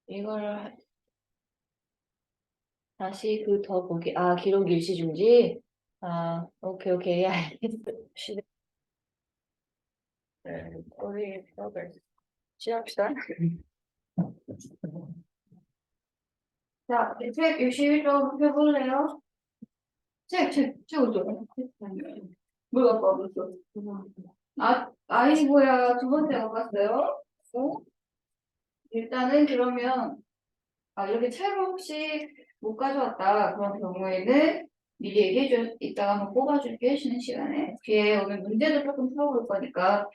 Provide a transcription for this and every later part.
이거를 다시 더 보기. 아, 기록 일시 중지. 아, 오케이, 오케이. 알겠어. 우리 수업을 시작합시다. 자, 책 유심히 좀 해볼래요? 책 어디요? 뭘 갖고 와봤어? 아이고야, 두 번째 못 봤어요? 어? 일단은 그러면, 이렇게 책을 혹시 못 가져왔다. 그런 경우에는 미리 얘기해줘. 이따가 한번 뽑아줄게, 쉬는 시간에. 뒤에 오늘 문제도 조금 풀어볼 거니까.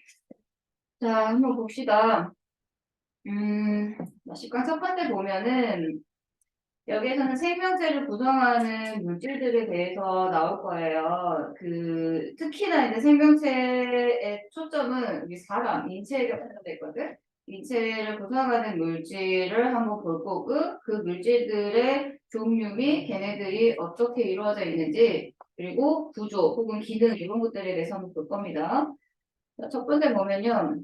자, 한번 봅시다. 식관 첫 번째 보면은, 여기에서는 생명체를 구성하는 물질들에 대해서 나올 거예요. 특히나 이제 생명체의 초점은 우리 사람, 인체에 관련돼 있거든. 인체를 구성하는 물질을 한번 볼 거고, 그 물질들의 종류 및 걔네들이 어떻게 이루어져 있는지, 그리고 구조 혹은 기능 이런 것들에 대해서 한번 볼 겁니다. 자, 첫 번째 보면요.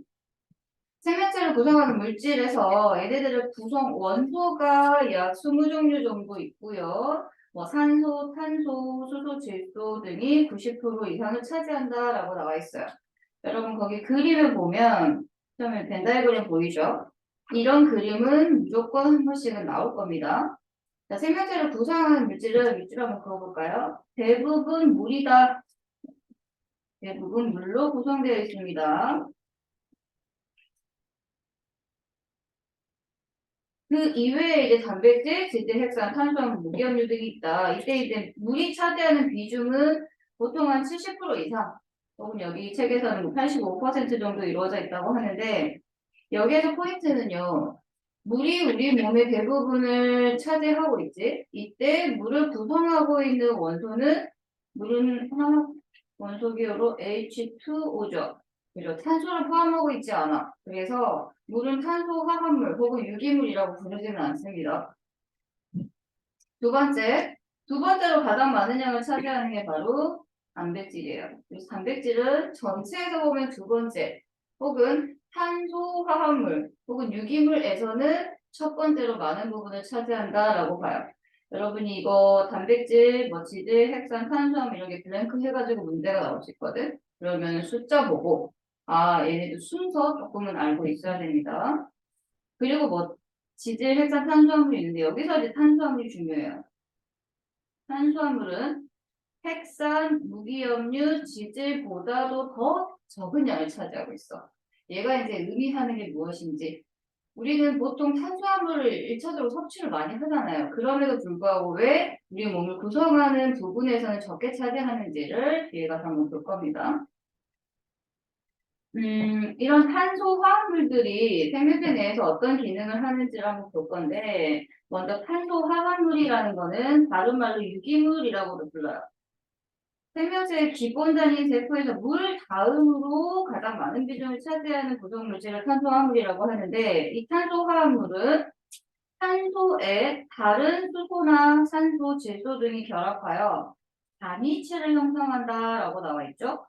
생명체를 구성하는 물질에서 얘네들의 구성 원소가 약 20종류 정도 있고요. 뭐 산소, 탄소, 수소, 질소 등이 90% 이상을 차지한다라고 나와 있어요. 여러분 거기 그림을 보면 그러면 벤다이그램 보이죠? 이런 그림은 무조건 한 번씩은 나올 겁니다. 자, 생명체를 구성하는 물질을 밑줄 한번 그어볼까요? 대부분 물이다. 대부분 물로 구성되어 있습니다. 그 이외에 이제 단백질, 질질, 핵산, 탄수화물, 무기염류 등이 있다. 이때 이제 물이 차지하는 비중은 보통 한 70% 이상, 혹은 여기 책에서는 뭐 85% 정도 이루어져 있다고 하는데, 여기에서 포인트는요, 물이 우리 몸의 대부분을 차지하고 있지. 이때 물을 구성하고 있는 원소는 물은 화학 원소 기호로 H2O죠. 그리고 탄소를 포함하고 있지 않아. 그래서 물은 탄소 화합물 혹은 유기물이라고 부르지는 않습니다. 두 번째로 가장 많은 양을 차지하는 게 바로 단백질이에요. 그래서 단백질은 전체에서 보면 두 번째, 혹은 탄소 화합물 혹은 유기물에서는 첫 번째로 많은 부분을 차지한다라고 봐요. 여러분이 이거 단백질, 뭐 지질, 핵산, 탄수화물 이런 게 블랭크 해가지고 문제가 나올 수 있거든. 그러면 숫자 보고 얘네들 순서 조금은 알고 있어야 됩니다. 그리고 뭐 지질, 핵산, 탄수화물이 있는데 여기서 이제 탄수화물이 중요해요. 탄수화물은 핵산, 무기염류, 지질보다도 더 적은 양을 차지하고 있어. 얘가 이제 의미하는 게 무엇인지. 우리는 보통 탄수화물을 1차적으로 섭취를 많이 하잖아요. 그럼에도 불구하고 왜 우리 몸을 구성하는 부분에서는 적게 차지하는지를 뒤에 가서 한번 볼 겁니다. 이런 탄소 화합물들이 생명체 내에서 어떤 기능을 하는지를 한번 볼 건데, 먼저 탄소 화합물이라는 거는 다른 말로 유기물이라고도 불러요. 생명체의 기본 단위인 세포에서 물 다음으로 가장 많은 비중을 차지하는 구성 물질을 탄소 화합물이라고 하는데, 이 탄소 화합물은 탄소에 다른 수소나 산소, 질소 등이 결합하여 단위체를 형성한다라고 나와 있죠.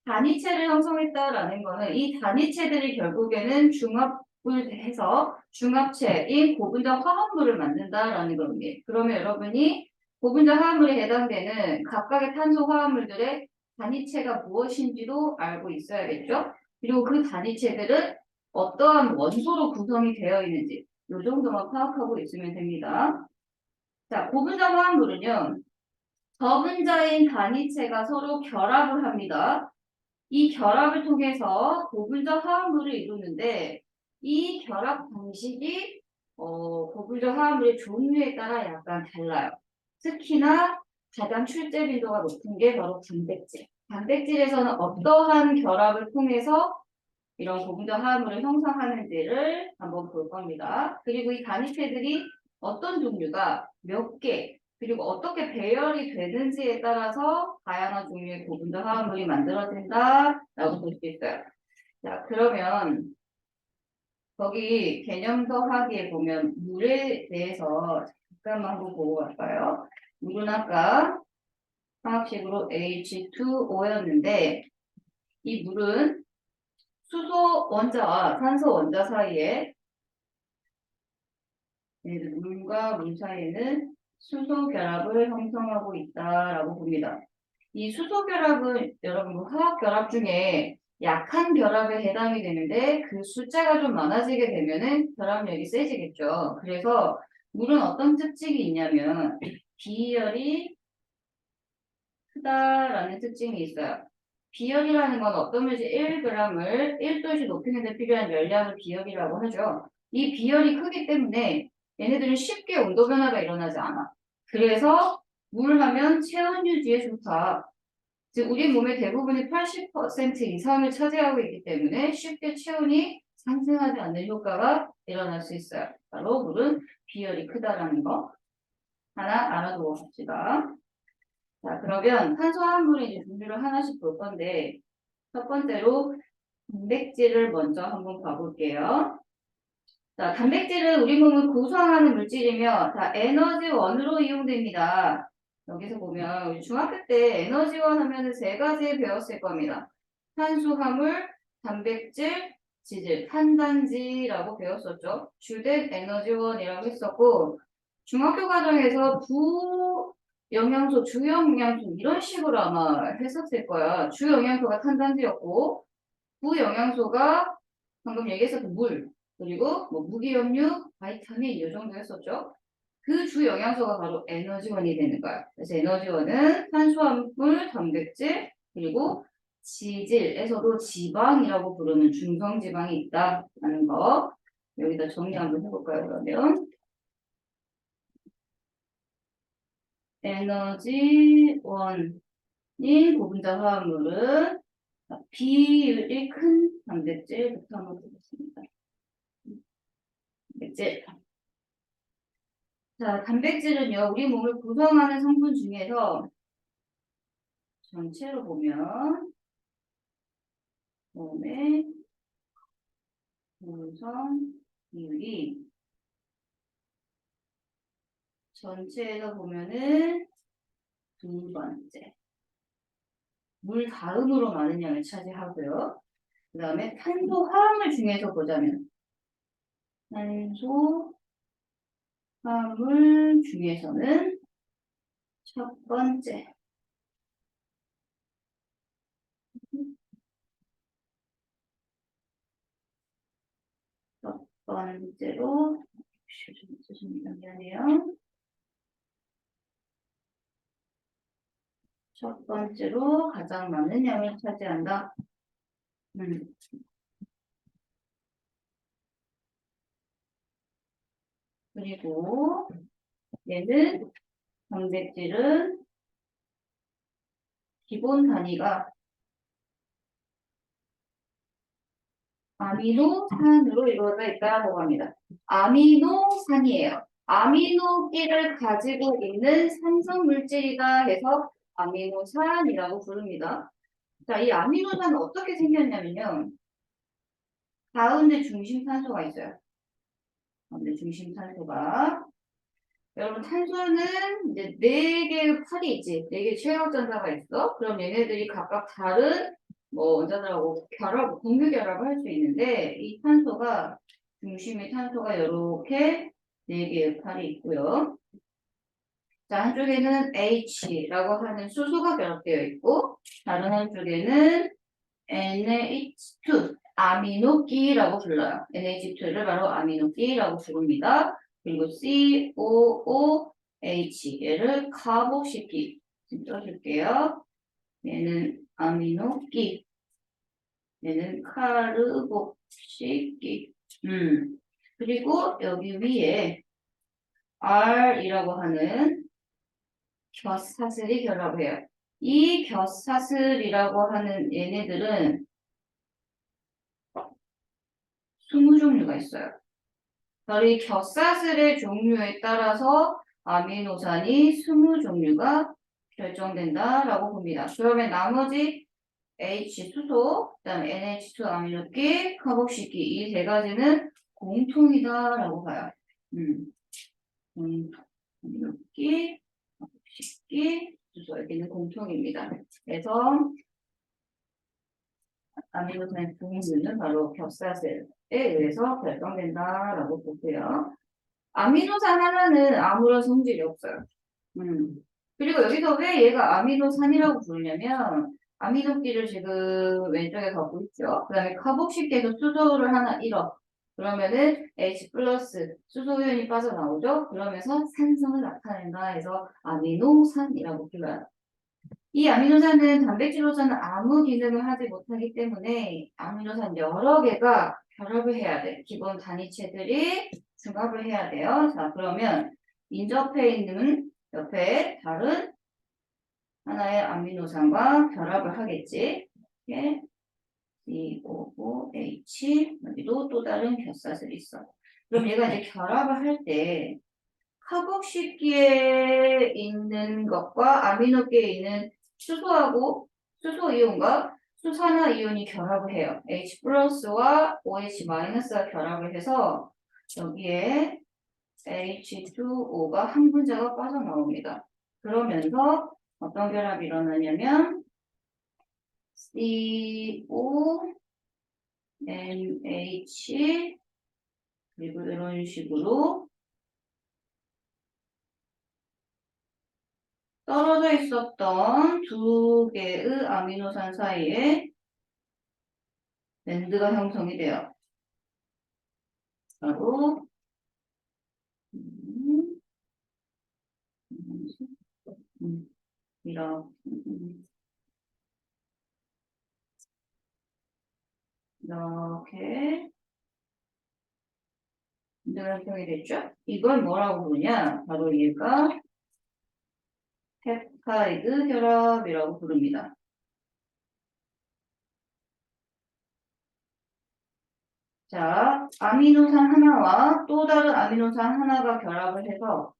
단위체를 형성했다라는 거는 이 단위체들이 결국에는 중합을 해서 중합체인 고분자 화합물을 만든다라는 겁니다. 그러면 여러분이 고분자 화합물에 해당되는 각각의 탄소 화합물들의 단위체가 무엇인지도 알고 있어야겠죠. 그리고 그 단위체들은 어떠한 원소로 구성이 되어 있는지 이 정도만 파악하고 있으면 됩니다. 자, 고분자 화합물은요. 저분자인 단위체가 서로 결합을 합니다. 이 결합을 통해서 고분자 화합물을 이루는데 이 결합 방식이 고분자 화합물의 종류에 따라 약간 달라요. 특히나 가장 출제 빈도가 높은 게 바로 단백질. 단백질에서는 어떠한 결합을 통해서 이런 고분자 화합물을 형성하는지를 한번 볼 겁니다. 그리고 이 단위체들이 어떤 종류가 몇 개, 그리고 어떻게 배열이 되는지에 따라서 다양한 종류의 고분자 화합물이 만들어진다라고 볼 수 있어요. 자, 그러면 거기 개념서 하기에 보면 물에 대해서 잠깐만 한번 보고 갈까요? 물은 아까 화학식으로 H2O였는데 이 물은 수소 원자와 산소 원자 사이에 물과 물 사이에는 수소 결합을 형성하고 있다라고 봅니다. 이 수소 결합은 여러분 화학 결합 중에 약한 결합에 해당이 되는데 그 숫자가 좀 많아지게 되면은 결합력이 세지겠죠. 그래서 물은 어떤 특징이 있냐면 비열이 크다라는 특징이 있어요. 비열이라는 건 어떤 물질 1g을 1도씨 높이는 데 필요한 열량을 비열이라고 하죠. 이 비열이 크기 때문에 얘네들은 쉽게 온도 변화가 일어나지 않아. 그래서 물 하면 체온 유지에 좋다. 즉 우리 몸의 대부분이 80% 이상을 차지하고 있기 때문에 쉽게 체온이 상승하지 않는 효과가 일어날 수 있어요. 바로 물은 비열이 크다라는 거 하나 알아두고 갑시다. 자, 그러면 탄수화물의 이제 종류를 하나씩 볼 건데 첫 번째로 단백질을 먼저 한번 봐볼게요. 자, 단백질은 우리 몸을 구성하는 물질이며 다 에너지원으로 이용됩니다. 여기서 보면 우리 중학교 때 에너지원 하면은 세 가지 배웠을 겁니다. 탄수화물, 단백질, 지질, 탄단지라고 배웠었죠. 주된 에너지원이라고 했었고 중학교 과정에서 부영양소, 주영양소 이런 식으로 아마 했었을 거야. 주영양소가 탄단지였고 부영양소가 방금 얘기했었던 물 그리고 뭐 무기염류, 바이타민 이 정도 했었죠. 그 주 영양소가 바로 에너지원이 되는 거야. 그래서 에너지원은 탄수화물, 단백질, 그리고 지질에서도 지방이라고 부르는 중성지방이 있다라는 거. 여기다 정리 한번 해볼까요, 그러면? 에너지원인 고분자 화합물은 비율이 큰 단백질부터 한번 보겠습니다. 단백질. 자, 단백질은요, 우리 몸을 구성하는 성분 중에서 전체로 보면 몸의 구성 비율이 전체에서 보면은 두 번째. 물 다음으로 많은 양을 차지하고요. 그 다음에 탄소 화합물 중에서 보자면 탄소 화합물 중에서는 첫 번째. 첫 번째로 미안해요. 첫 번째로 가장 많은 양을 차지한다. 그리고 얘는 단백질은 기본 단위가 아미노산으로 이루어져 있다고 합니다. 아미노산이에요. 아미노기를 가지고 있는 산성 물질이다 해서 아미노산이라고 부릅니다. 자, 이 아미노산은 어떻게 생겼냐면요. 가운데 중심탄소가 있어요. 가운데 중심탄소가. 여러분, 탄소는 이제 4개의 팔이 있지. 4개의 최하전자가 있어. 그럼 얘네들이 각각 다른 원자들하고 공유 결합을 할 수 있는데, 이 탄소가, 중심의 탄소가 이렇게 4개의 팔이 있고요. 자, 한쪽에는 H라고 하는 수소가 결합되어 있고, 다른 한쪽에는 NH2, 아미노기라고 불러요. NH2를 바로 아미노기라고 부릅니다. 그리고 COOH, 얘를 카복식기. 써줄게요. 얘는 아미노기, 얘는 카르복식기. 그리고 여기 위에 R이라고 하는 곁사슬이 결합해요. 이 곁사슬이라고 하는 얘네들은 20종류가 있어요. 바로 이 곁사슬의 종류에 따라서 아미노산이 20종류가 결정된다라고 봅니다. 그러면 나머지 H 수소, 그다음에 NH2 아미노기, 카복식기 이 세 가지는 공통이다라고 봐요. 아미노기, 카복식기, 수소 여기는 공통입니다. 그래서 아미노산의 분류는 바로 겹사슬에 의해서 결정된다라고 보고요. 아미노산 하나는 아무런 성질이 없어요. 음. 그리고 여기서 왜 얘가 아미노산이라고 부르냐면 아미노끼를 지금 왼쪽에 갖고 있죠. 그 다음에 카복식계에서 수소를 하나 잃어. 그러면은 H 플러스 수소이온이 빠져나오죠. 그러면서 산성을 나타낸다 해서 아미노산이라고 불러요. 이 아미노산은 단백질로서는 아무 기능을 하지 못하기 때문에 아미노산 여러 개가 결합을 해야 돼. 기본 단위체들이 중합을 해야 돼요. 자, 그러면 인접해 있는 옆에 다른 하나의 아미노산과 결합을 하겠지. 이렇게 COOH 여기도 또 다른 겹사슬이 있어. 그럼 얘가 이제 결합을 할 때 카복식기에 있는 것과 아미노기에 있는 수소하고 수소 이온과 수산화 이온이 결합을 해요. H 플러스와 OH 마이너스가 결합을 해서 여기에 H2O가 한 분자가 빠져나옵니다. 그러면서 어떤 결합이 일어나냐면 CONH 그리고 이런 식으로 떨어져 있었던 두 개의 아미노산 사이에 밴드가 형성이 돼요. 바로 음, 이렇게 이렇게 밴드가 형성이 됐죠? 이걸 뭐라고 부르냐? 바로 얘가 펩타이드 결합이라고 부릅니다. 자, 아미노산 하나와 또 다른 아미노산 하나가 결합을 해서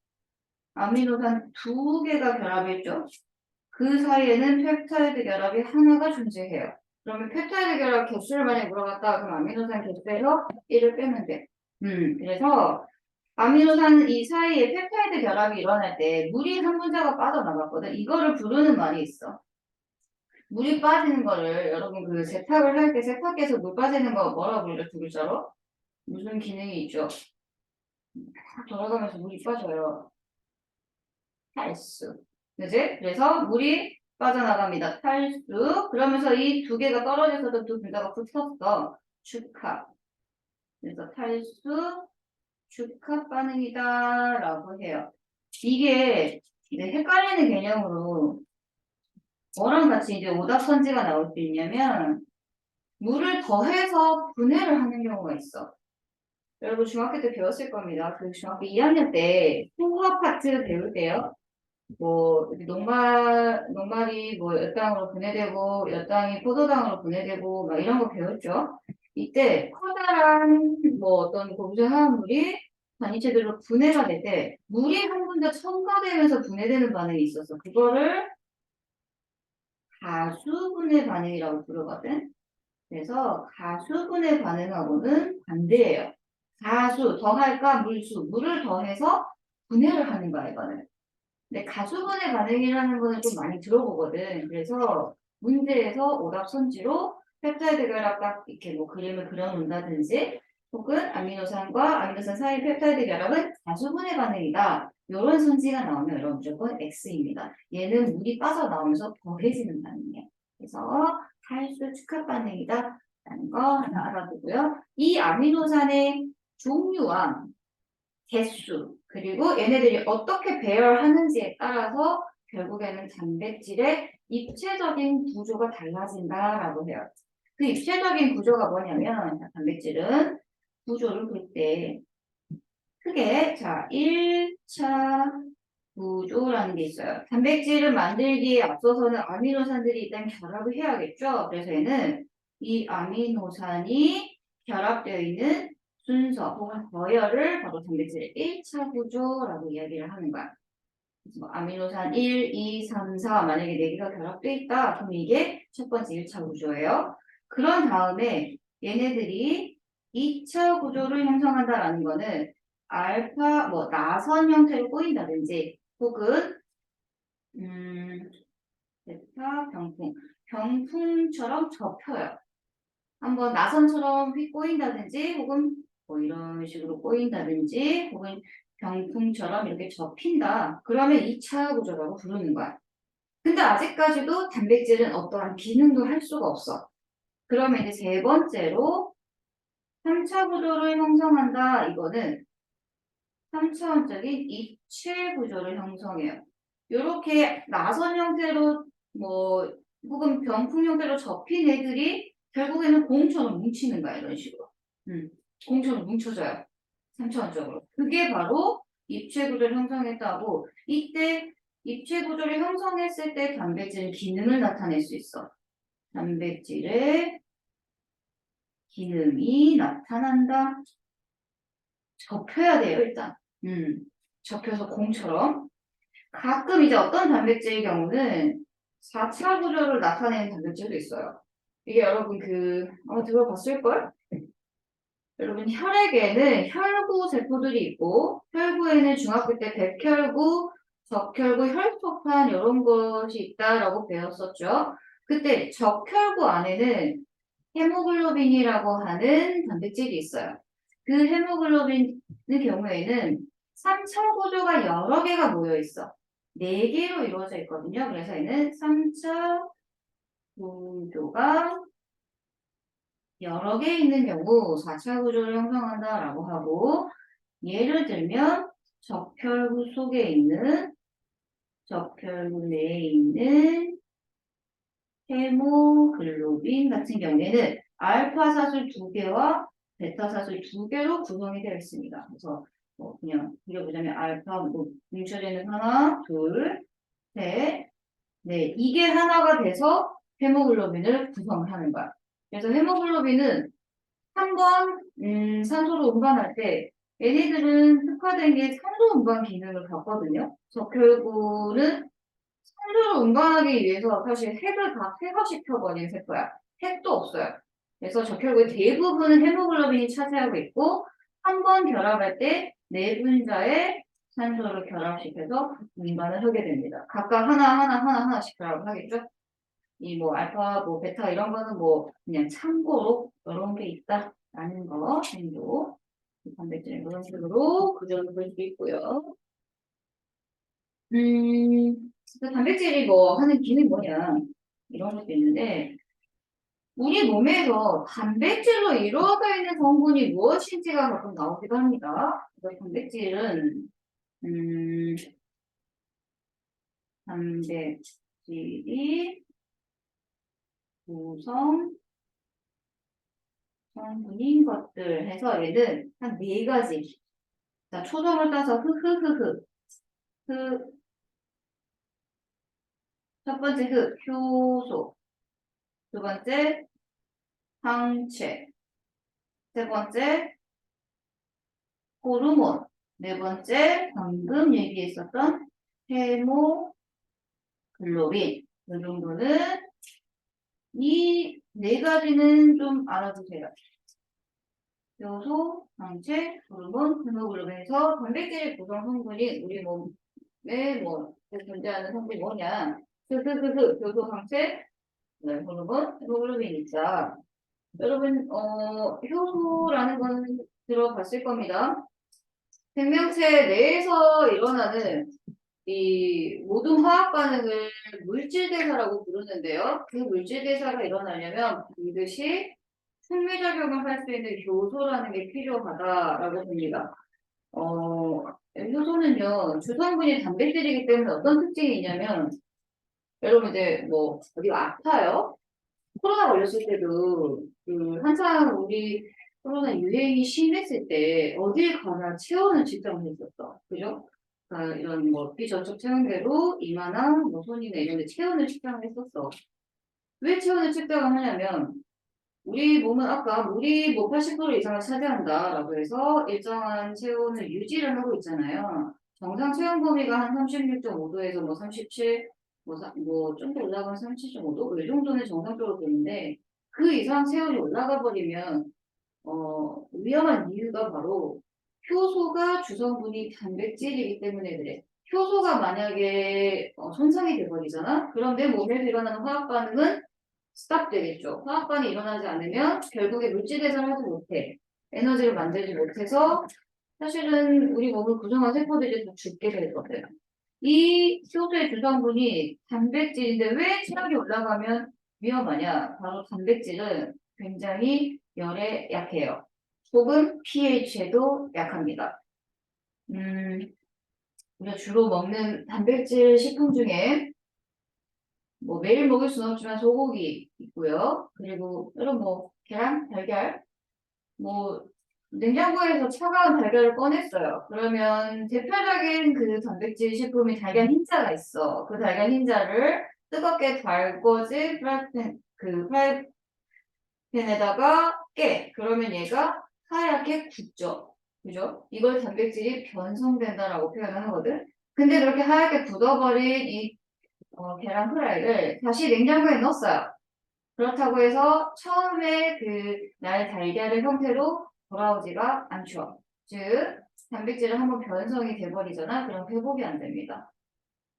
아미노산 두 개가 결합했죠. 그 사이에는 펩타이드 결합이 하나가 존재해요. 그러면 펩타이드 결합 개수를 만약 물어봤다. 그럼 아미노산 개수에서 1을 빼면 돼. 그래서 아미노산 이 사이에 펩타이드 결합이 일어날 때 물이 한 분자가 빠져나갔거든. 이거를 부르는 말이 있어. 물이 빠지는 거를 여러분 그 세탁을 할 때 세탁기에서 물 빠지는 거 뭐라고 불러 두 글자로? 무슨 기능이 있죠? 돌아가면서 물이 빠져요. 탈수. 그지? 그래서 물이 빠져나갑니다. 탈수. 그러면서 이 두 개가 떨어져서도 두 분자가 붙었어. 축합. 그래서 탈수, 축합 반응이다. 라고 해요. 이게 이제 헷갈리는 개념으로 뭐랑 같이 이제 오답선지가 나올 수 있냐면 물을 더해서 분해를 하는 경우가 있어. 여러분 중학교 때 배웠을 겁니다. 그 중학교 2학년 때 수학 파트 배울 때요. 뭐 녹말이 뭐 엿당으로 분해되고 엿당이 포도당으로 분해되고 막 이런 거 배웠죠. 이때 커다란 뭐 어떤 고무줄 화합물이 단위체들로 분해가 될 때 물이 한 군데 첨가되면서 분해되는 반응이 있었어. 그거를 가수분해 반응이라고 부르거든. 그래서 가수분해 반응하고는 반대예요. 가수 더할까 물수 물을 더해서 분해를 하는 거야 이거는. 근데 가수분해 반응이라는 거는 좀 많이 들어보거든. 그래서 문제에서 오답 선지로 펩타이드 결합 딱 이렇게 뭐 그림을 그려놓는다든지 혹은 아미노산과 아미노산 사이 펩타이드 결합은 가수분해 반응이다. 이런 선지가 나오면 여러분 무조건 X입니다. 얘는 물이 빠져나오면서 더해지는 반응이에요. 그래서 탈수 축합 반응이다. 라는 거 하나 알아두고요. 이 아미노산의 종류와 개수, 그리고 얘네들이 어떻게 배열하는지에 따라서 결국에는 단백질의 입체적인 구조가 달라진다라고 해요. 그 입체적인 구조가 뭐냐면 단백질은 구조를 볼 때 크게 자 1차 구조라는 게 있어요. 단백질을 만들기에 앞서서는 아미노산들이 일단 결합을 해야겠죠. 그래서 얘는 이 아미노산이 결합되어 있는 순서 혹은 서열을 바로 단백질의 1차 구조라고 이야기를 하는 거야. 그래서 뭐 아미노산 1, 2, 3, 4 만약에 4개가 결합되어 있다. 그럼 이게 첫 번째 1차 구조예요. 그런 다음에 얘네들이 2차 구조를 형성한다라는 거는 알파 뭐 나선 형태로 꼬인다든지 혹은 베타 병풍처럼 접혀요. 한번 나선처럼 휙 꼬인다든지 혹은 뭐 이런 식으로 꼬인다든지 혹은 병풍처럼 이렇게 접힌다. 그러면 2차 구조라고 부르는 거야. 근데 아직까지도 단백질은 어떠한 기능도 할 수가 없어. 그러면 이제 세 번째로 3차 구조를 형성한다. 이거는 3차원적인 입체 구조를 형성해요. 이렇게 나선 형태로 뭐 혹은 병풍 형태로 접힌 애들이 결국에는 공처럼 뭉치는 거야. 이런 식으로. 공처럼 뭉쳐져요. 3차원적으로. 그게 바로 입체 구조를 형성했다고. 이때 입체 구조를 형성했을 때 단백질은 기능을 나타낼 수 있어. 단백질의 기능이 나타난다. 접혀야 돼요, 일단. 접혀서 공처럼. 가끔 이제 어떤 단백질의 경우는 4차 구조를 나타내는 단백질도 있어요. 이게 여러분 아마 들어봤을걸? 여러분 혈액에는 혈구 세포들이 있고 혈구에는 중학교 때 백혈구, 적혈구, 혈소판 이런 것이 있다라고 배웠었죠. 그때 적혈구 안에는 헤모글로빈이라고 하는 단백질이 있어요. 그 헤모글로빈의 경우에는 3차 구조가 여러 개가 모여 있어. 4개로 이루어져 있거든요. 그래서 얘는 3차 구조가 여러 개 있는 경우 4차 구조를 형성한다라고 하고, 예를 들면 적혈구 속에 있는 적혈구 내에 있는 헤모글로빈 같은 경우에는 알파 사술 2개와 베타 사술 2개로 구성이 되어 있습니다. 그래서 뭐 그냥 그려보자면 알파 뭐 뭉쳐져 있는 하나, 둘, 셋, 네, 이게 하나가 돼서 헤모글로빈을 구성하는 거야. 그래서 헤모글로빈은 한 번 산소로 운반할 때 얘네들은 특화된 게 산소 운반 기능을 갖거든요. 적혈구는 산소를 운반하기 위해서 사실 핵을 다 폐화시켜버린 세포야. 핵도 없어요. 그래서 적혈구의 대부분은 헤모글로빈이 차지하고 있고 한 번 결합할 때 네 분자의 산소를 결합시켜서 운반을 하게 됩니다. 각각 하나씩 결합을 하겠죠. 이 뭐 알파, 뭐 베타 이런 거는 뭐 그냥 참고로 이런 게 있다라는 거 정도 단백질 이런 식으로 구조를 볼 수 있고요. 그 단백질이 뭐 하는 기능이 뭐냐 이런 것도 있는데 우리 몸에서 단백질로 이루어져 있는 성분이 무엇인지가 가끔 나오기도 합니다. 그래서 단백질은 단백질이 구성 성분인 것들 해서 얘는 한 4가지. 자, 초점을 따서 첫 번째 효소. 두 번째 항체. 세 번째 호르몬. 네 번째 방금 얘기했었던 헤모글로빈. 이 정도는 이 4가지는 좀 알아두세요. 효소, 항체, 호르몬, 헤모글로빈에서 단백질 구성 성분이 우리 몸에 존재하는 성분이 뭐냐? 효소, 항체, 호르몬, 헤모글로빈 있자. 여러분, 효소라는 거는 들어봤을 겁니다. 생명체 내에서 일어나는 이 모든 화학 반응을 물질 대사라고 부르는데요. 그 물질 대사가 일어나려면 반드시 생리작용을 할 수 있는 효소라는 게 필요하다라고 봅니다. 효소는요, 주성분이 단백질이기 때문에 어떤 특징이 있냐면, 여러분 이제 뭐, 어디가 아파요? 코로나 걸렸을 때도, 한창 우리 코로나 유행이 심했을 때, 어딜 가나 체온을 측정을 했었어. 그죠? 그러니까 이런 뭐, 비접촉 체온계로 이마나 뭐 손이나 이런 데 체온을 측정을 했었어. 왜 체온을 측정을 하냐면, 우리 몸은 아까 물이 뭐 80% 이상을 차지한다라고 해서 일정한 체온을 유지를 하고 있잖아요. 정상 체온 범위가 한 36.5도에서 뭐 37, 좀 더 올라가면 37.5도? 이 정도는 정상적으로 보이는데 그 이상 체온이 올라가 버리면 위험한 이유가 바로 효소가 주성분이 단백질이기 때문에 그래. 효소가 만약에 손상이 돼버리잖아? 그럼 내 몸에서 일어나는 화학 반응은 스탑 되겠죠. 화학반이 일어나지 않으면 결국에 물질 대사를 하지 못해. 에너지를 만들지 못해서 사실은 우리 몸을 구성한 세포들이 다 죽게 되거든. 이 효소의 주성분이 단백질인데 왜 체력이 올라가면 위험하냐? 바로 단백질은 굉장히 열에 약해요. 혹은 pH에도 약합니다. 우리가 주로 먹는 단백질 식품 중에 뭐 매일 먹을 수는 없지만 소고기 있고요. 그리고 이런 뭐 계란, 달걀, 뭐 냉장고에서 차가운 달걀을 꺼냈어요. 그러면 대표적인 그 단백질 식품이 달걀 흰자가 있어. 그 달걀 흰자를 뜨겁게 달궈진 프라이팬에다가 깨. 그러면 얘가 하얗게 굳죠. 그죠? 이걸 단백질이 변성된다라고 표현을 하거든. 근데 그렇게 하얗게 굳어버린 이 계란 후라이를 다시 냉장고에 넣었어요. 그렇다고 해서 처음에 그 날 달걀의 형태로 돌아오지가 않죠. 즉, 단백질은 한번 변성이 돼버리잖아. 그럼 회복이 안 됩니다.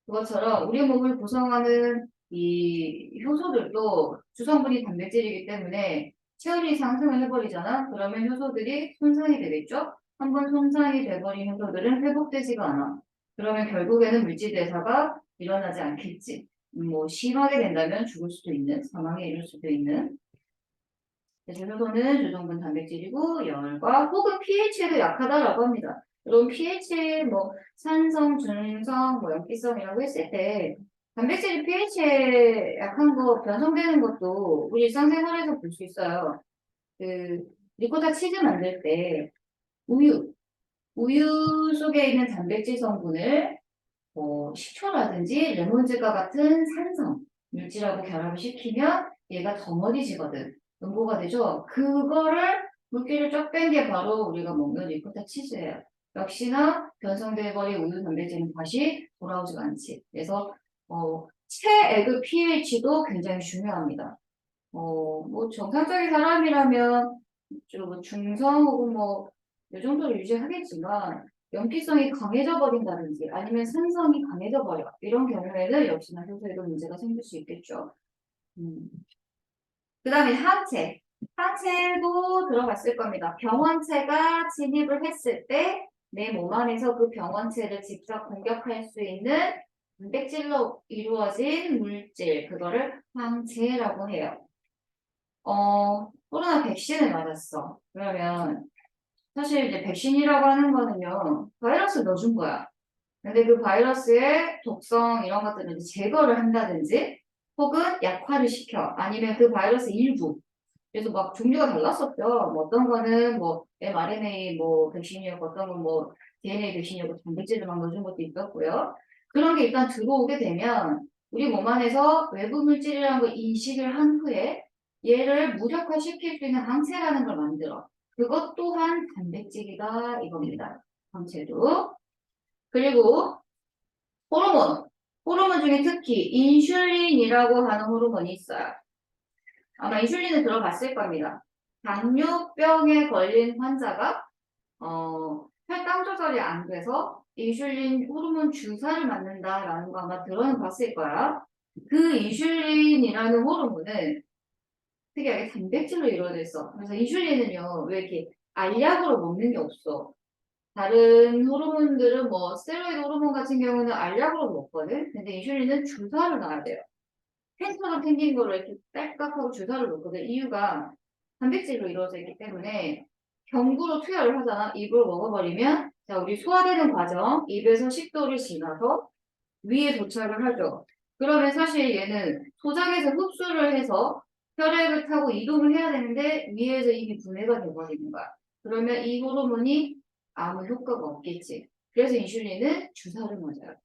그것처럼 우리 몸을 구성하는 이 효소들도 주성분이 단백질이기 때문에 체온이 상승을 해버리잖아. 그러면 효소들이 손상이 되겠죠? 한번 손상이 돼버린 효소들은 회복되지가 않아. 그러면 결국에는 물질 대사가 일어나지 않겠지. 뭐 심하게 된다면 죽을 수도 있는, 사망에 이를 수도 있는. 그래서 효소는 주성분 단백질이고 열과 혹은 pH에도 약하다라고 합니다. 여러분 pH 뭐 산성, 중성, 뭐 염기성이라고 했을 때 단백질이 pH에 약한 거 변성되는 것도 우리 일상생활에서 볼 수 있어요. 그 리코타 치즈 만들 때 우유, 우유 속에 있는 단백질 성분을 뭐 식초라든지 레몬즙과 같은 산성 물질하고 결합을 시키면 얘가 덩어리지거든. 연고가 되죠. 그거를 물기를 쫙 뺀 게 바로 우리가 먹는 리코타 치즈예요. 역시나 변성돼버린 우유 단백질은 다시 돌아오지가 않지. 그래서 체액의 pH도 굉장히 중요합니다. 뭐 정상적인 사람이라면 좀 중성 혹은 뭐 이 정도를 유지하겠지만 염기성이 강해져 버린다든지 아니면 산성이 강해져 버려 이런 경우에는 역시나 효소에도 문제가 생길 수 있겠죠. 그 다음에 항체. 항체도 들어봤을 겁니다. 병원체가 침입을 했을 때 내 몸 안에서 그 병원체를 직접 공격할 수 있는 단백질로 이루어진 물질, 그거를 항체라고 해요. 코로나 백신을 맞았어. 그러면 사실 이제 백신이라고 하는 거는요, 바이러스 넣어준 거야. 근데 그 바이러스의 독성 이런 것들을 이제 제거를 한다든지 혹은 약화를 시켜. 아니면 그 바이러스 일부. 그래서 막 종류가 달랐었죠. 뭐 어떤 거는 뭐 mRNA 뭐 백신이었고 어떤 건 뭐 DNA 백신이었고 단백질을 막 넣어준 것도 있었고요. 그런 게 일단 들어오게 되면 우리 몸 안에서 외부 물질이라는 걸 인식을 한 후에 얘를 무력화시킬 수 있는 항체라는 걸 만들어. 그것 또한 단백질이다 이겁니다. 항체도. 그리고 호르몬. 호르몬 중에 특히 인슐린이라고 하는 호르몬이 있어요. 아마 인슐린을 들어봤을 겁니다. 당뇨병에 걸린 환자가 혈당 조절이 안 돼서 인슐린 호르몬 주사를 맞는다라는 거 아마 들어는 봤을 거야. 그 인슐린이라는 호르몬은 특이하게 단백질로 이루어져 있어. 그래서 인슐린은요, 왜 이렇게 알약으로 먹는 게 없어. 다른 호르몬들은 뭐 스테로이드 호르몬 같은 경우는 알약으로 먹거든. 근데 인슐린은 주사를 놔야 돼요. 펜처럼 생긴 거를 이렇게 딸깍하고 주사를 놓거든. 이유가 단백질로 이루어져 있기 때문에 경구로 투여를 하잖아. 입으로 먹어버리면 자 우리 소화되는 과정 입에서 식도를 지나서 위에 도착을 하죠. 그러면 사실 얘는 소장에서 흡수를 해서 혈액을 타고 이동을 해야 되는데 위에서 이미 분해가 돼버리는 거야. 그러면 이 호르몬이 아무 효과가 없겠지. 그래서 인슐린은 주사를 맞아요.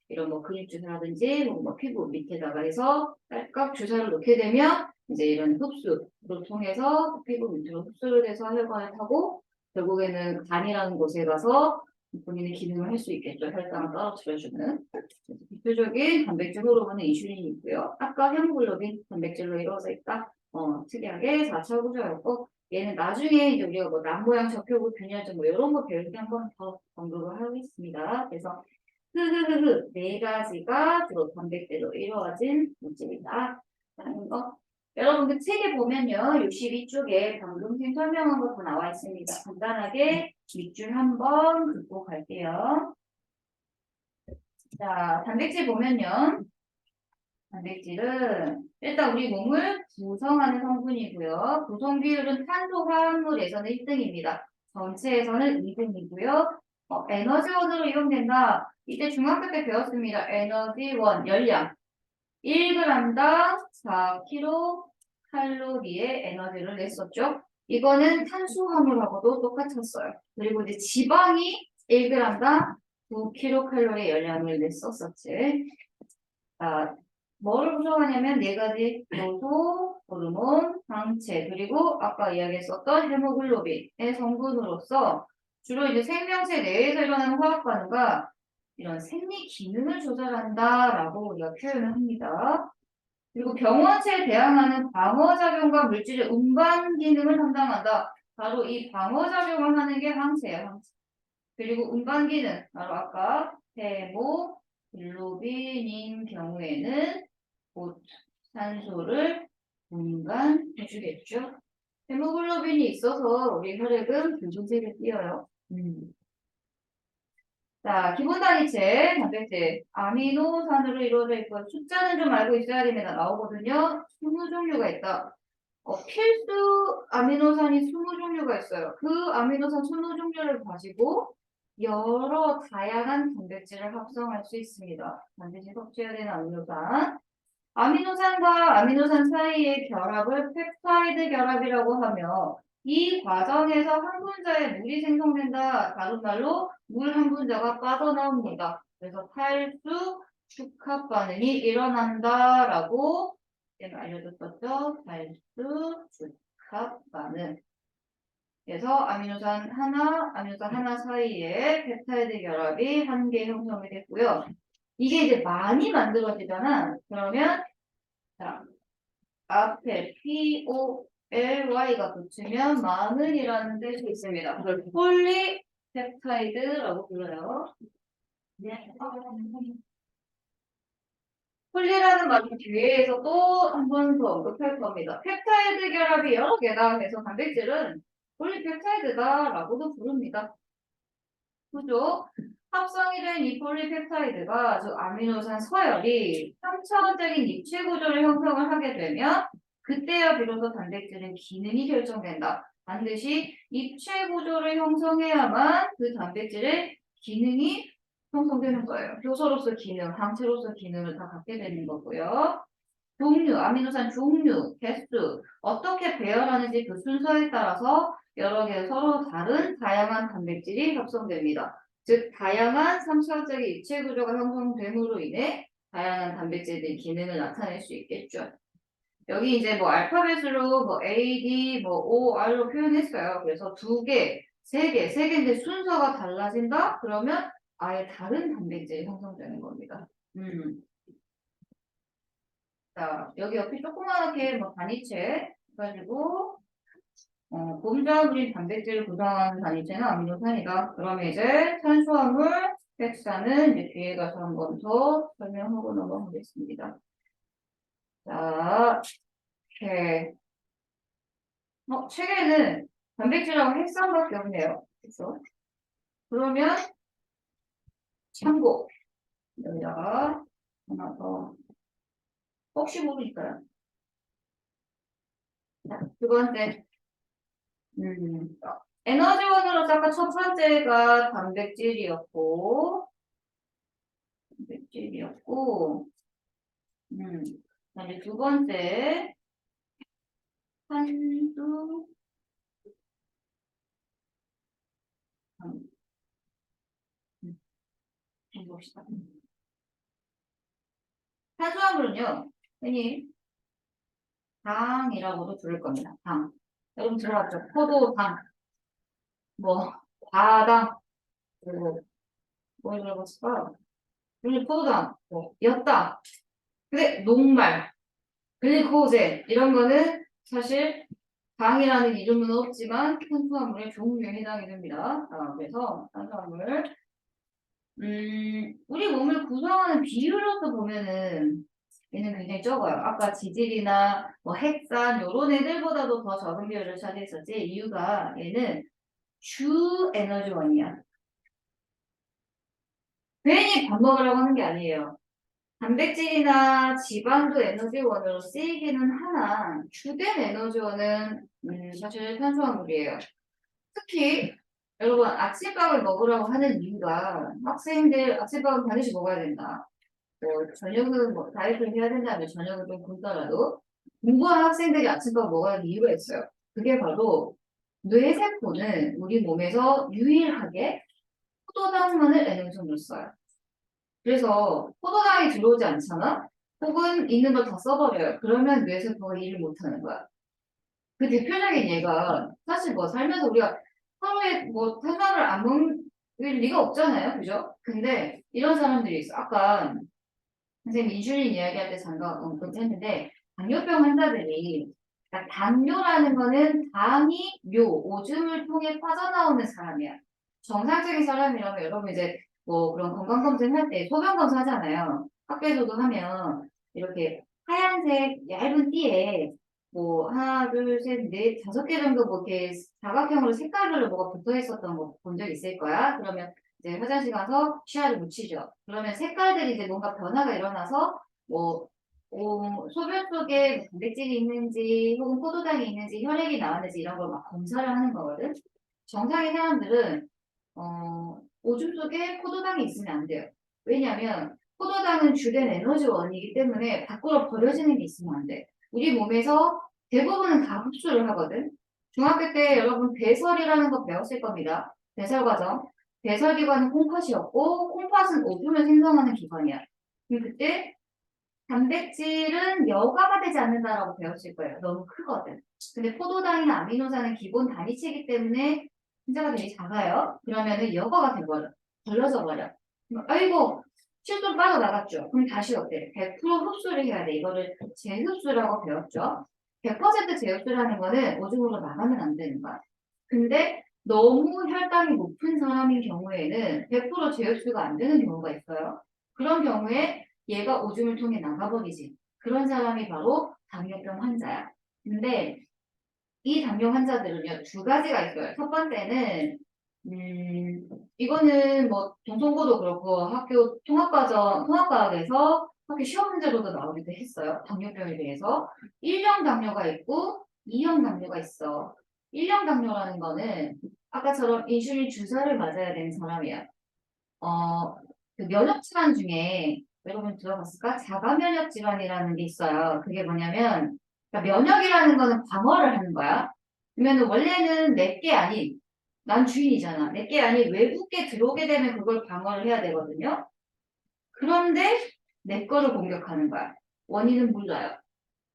이런 뭐 근육 주사라든지 뭐 피부 밑에다가 해서 딸깍 주사를 놓게 되면 이제 이런 흡수를 통해서 피부 밑으로 흡수를 해서 혈관을 타고 결국에는 간이라는 곳에 가서 본인의 기능을 할 수 있겠죠. 혈당을 떨어뜨려주는. 대표적인 단백질 호르몬은 인슐린이 있고요. 아까 헤모글로빈 단백질로 이루어져 있다. 특이하게 4차 구조였고 얘는 나중에 이제 우리가 뭐 남모양 적혈구 균열증 뭐 이런 거 배울 때 한 번 더 언급을 하겠습니다. 그래서 네 가지가 주로 단백질로 이루어진 물질이다. 하는 거. 여러분 그 책에 보면요. 62쪽에 방금 설명한 거 다 나와 있습니다. 간단하게 밑줄 한번 긋고 갈게요. 자, 단백질 보면요. 단백질은 일단 우리 몸을 구성하는 성분이고요. 구성 비율은 탄소 화합물에서는 1등입니다. 전체에서는 2등이고요. 에너지원으로 이용된다. 이때 중학교 때 배웠습니다. 에너지원, 열량. 1g당 4kcal의 에너지를 냈었죠. 이거는 탄수화물하고도 똑같았어요. 그리고 이제 지방이 1g당 9kcal의 열량을 냈었었지. 자, 뭐를 구성하냐면 네 가지 요소, 호르몬, 항체, 그리고 아까 이야기했었던 헤모글로빈의 성분으로서 주로 이제 생명체 내에서 일어나는 화학 반응과 이런 생리 기능을 조절한다라고 우리가 표현을 합니다. 그리고 병원체에 대항하는 방어작용과 물질의 운반 기능을 담당한다. 바로 이 방어작용을 하는 게 항체예요, 항체. 그리고 운반 기능, 바로 아까 헤모글로빈인 경우에는 곧 산소를 운반해주겠죠. 헤모글로빈이 있어서 우리 혈액은 붉은색을 띄어요. 자, 기본 단위체 단백질 아미노산으로 이루어져 있고 숫자는 좀 알고 있어야 됩니다. 나오거든요. 20종류가 있다. 필수 아미노산이 20종류가 있어요. 그 아미노산 20종류를 가지고 여러 다양한 단백질을 합성할 수 있습니다. 반드시 섭취해야 되는 아미노산. 아미노산과 아미노산 사이의 결합을 펩타이드 결합이라고 하며 이 과정에서 한 분자의 물이 생성된다. 다른 말로 물 한 분자가 빠져나옵니다. 그래서 탈수 축합 반응이 일어난다라고 알려줬었죠. 탈수 축합 반응. 그래서 아미노산 하나 사이에 펩타이드 결합이 한 개 형성이 됐고요. 이게 이제 많이 만들어지잖아. 그러면 자, 앞에 POLY가 붙으면 많은이라는 뜻이 있습니다. 그걸 폴리펩타이드라고 불러요. 폴리라는 말은 뒤에서 또 한 번 더 언급할 겁니다. 펩타이드 결합이 여러 개다 해서 단백질은 폴리펩타이드다라고도 부릅니다. 그죠? 합성이 된 이 폴리펩타이드가 즉 아미노산 서열이 3차원적인 입체 구조를 형성을 하게 되면 그때야 비로소 단백질은 기능이 결정된다. 반드시 입체 구조를 형성해야만 그 단백질의 기능이 형성되는 거예요. 효소로서 기능, 항체로서 기능을 다 갖게 되는 거고요. 종류, 아미노산 종류, 개수, 어떻게 배열하는지 그 순서에 따라서 여러 개 서로 다른 다양한 단백질이 합성됩니다. 즉, 다양한 3차원적인 입체 구조가 형성됨으로 인해 다양한 단백질의 기능을 나타낼 수 있겠죠. 여기 이제 뭐 알파벳으로 뭐 A, D, 뭐 O, R로 표현했어요. 그래서 두 개, 세 개인데 순서가 달라진다? 그러면 아예 다른 단백질이 형성되는 겁니다. 자, 여기 옆에 조그맣게 뭐 단위체 해가지고 곰자 그린 단백질을 구성하는 단위체는 아미노산이다. 그러면 이제 탄수화물, 핵산은 이제 뒤에 가서 한 번 더 설명하고 넘어가겠습니다. 자, 이렇게 책에는 단백질하고 핵산밖에 없네요. 그렇죠? 그러면 참고 여기다가 하나 더 혹시 모르니까요. 자, 두 번째 에너지원으로서 아까 첫 번째가 단백질이었고, 이제 두 번째, 탄수, 봅시다. 탄수화물은요, 흔히 당이라고도 부를 겁니다. 당. 여러분 들어봤죠? 포도당, 뭐, 과당, 그리고 뭐 들어봤을까? 우리 포도당, 뭐, 엿당, 근데 녹말, 글리코젠 이런 거는 사실 당이라는 이름은 없지만 탄수화물의 종류에 해당이 됩니다. 그래서 탄수화물 우리 몸을 구성하는 비율로서 보면은 얘는 굉장히 적어요. 아까 지질이나 뭐 핵산 요런 애들보다도 더 적은 비율을 차지했었지. 이유가 얘는 주 에너지원이야. 괜히 밥 먹으라고 하는 게 아니에요. 단백질이나 지방도 에너지원으로 쓰이기는 하나 주된 에너지원은 사실 탄수화물이에요. 특히 여러분 아침밥을 먹으라고 하는 이유가 학생들 아침밥은 반드시 먹어야 된다. 뭐 저녁은 뭐 다이어트를 해야 된다면 저녁은 좀 굶더라도 공부하는 학생들이 아침밥 먹어야 하는 이유가 있어요. 그게 바로 뇌세포는 우리 몸에서 유일하게 포도당만을 에너지원으로 써요. 그래서 포도당이 들어오지 않잖아? 혹은 있는 걸 다 써버려요. 그러면 뇌세포가 일을 못하는 거야. 그 대표적인 예가 사실 뭐 살면서 우리가 하루에 뭐 탄수화물 안 먹을 리가 없잖아요. 그죠? 근데 이런 사람들이 있어. 아까 선생님 인슐린 이야기할 때 잠깐 언급했는데 당뇨병 환자들이 그러니까 당뇨라는 거는 당이 오줌을 통해 빠져나오는 사람이야. 정상적인 사람이라면 여러분 이제 뭐 그런 건강검진 할 때 소변 검사하잖아요. 학교에서도 하면 이렇게 하얀색 얇은 띠에 뭐 하나 둘셋넷 다섯 개 정도 뭐 이렇게 사각형으로 색깔별로 뭐가 붙어 있었던 거 본 적 있을 거야. 그러면 이제 화장실 가서 치아를 묻히죠. 그러면 색깔들이 이제 뭔가 변화가 일어나서 뭐 소변 속에 뭐 단백질이 있는지 혹은 포도당이 있는지 혈액이 나왔는지 이런 걸 막 검사를 하는 거거든. 정상의 사람들은 오줌 속에 포도당이 있으면 안 돼요. 왜냐하면 포도당은 주된 에너지원이기 때문에 밖으로 버려지는 게 있으면 안 돼. 우리 몸에서 대부분은 다 흡수를 하거든. 중학교 때 여러분 배설이라는 거 배웠을 겁니다. 배설 과정. 배설기관은 콩팥이었고 콩팥은 오줌을 생성하는 기관이야. 그럼 그때 단백질은 여과가 되지 않는다라고 배웠을 거예요. 너무 크거든. 근데 포도당이나 아미노산은 기본 단위체이기 때문에 숫자가 되게 작아요. 그러면은 여과가 돼버려. 걸러져 버려. 아이고 실수로 빠져나갔죠. 그럼 다시 어때? 100% 흡수를 해야 돼. 이거를 재흡수라고 배웠죠. 100% 재흡수라는 거는 오줌으로 나가면 안 되는 거야. 근데 너무 혈당이 높은 사람인 경우에는 100% 제흡수가 안 되는 경우가 있어요. 그런 경우에 얘가 오줌을 통해 나가버리지. 그런 사람이 바로 당뇨병 환자야. 근데 이 당뇨 환자들은요, 두 가지가 있어요. 첫 번째는, 이거는 뭐, 동성고도 그렇고, 학교 통합과학에서 학교 시험 문제로도 나오기도 했어요. 당뇨병에 대해서. 1형 당뇨가 있고, 2형 당뇨가 있어. 1형 당뇨라는 거는, 아까처럼 인슐린 주사를 맞아야 되는 사람이야. 그 면역 질환 중에 여러분 들어봤을까? 자가 면역 질환이라는 게 있어요. 그게 뭐냐면 그러니까 면역이라는 거는 방어를 하는 거야. 그러면 원래는 내게 아닌 난 주인이잖아. 내게 아닌 외국에 들어오게 되면 그걸 방어를 해야 되거든요. 그런데 내 거를 공격하는 거야. 원인은 몰라요.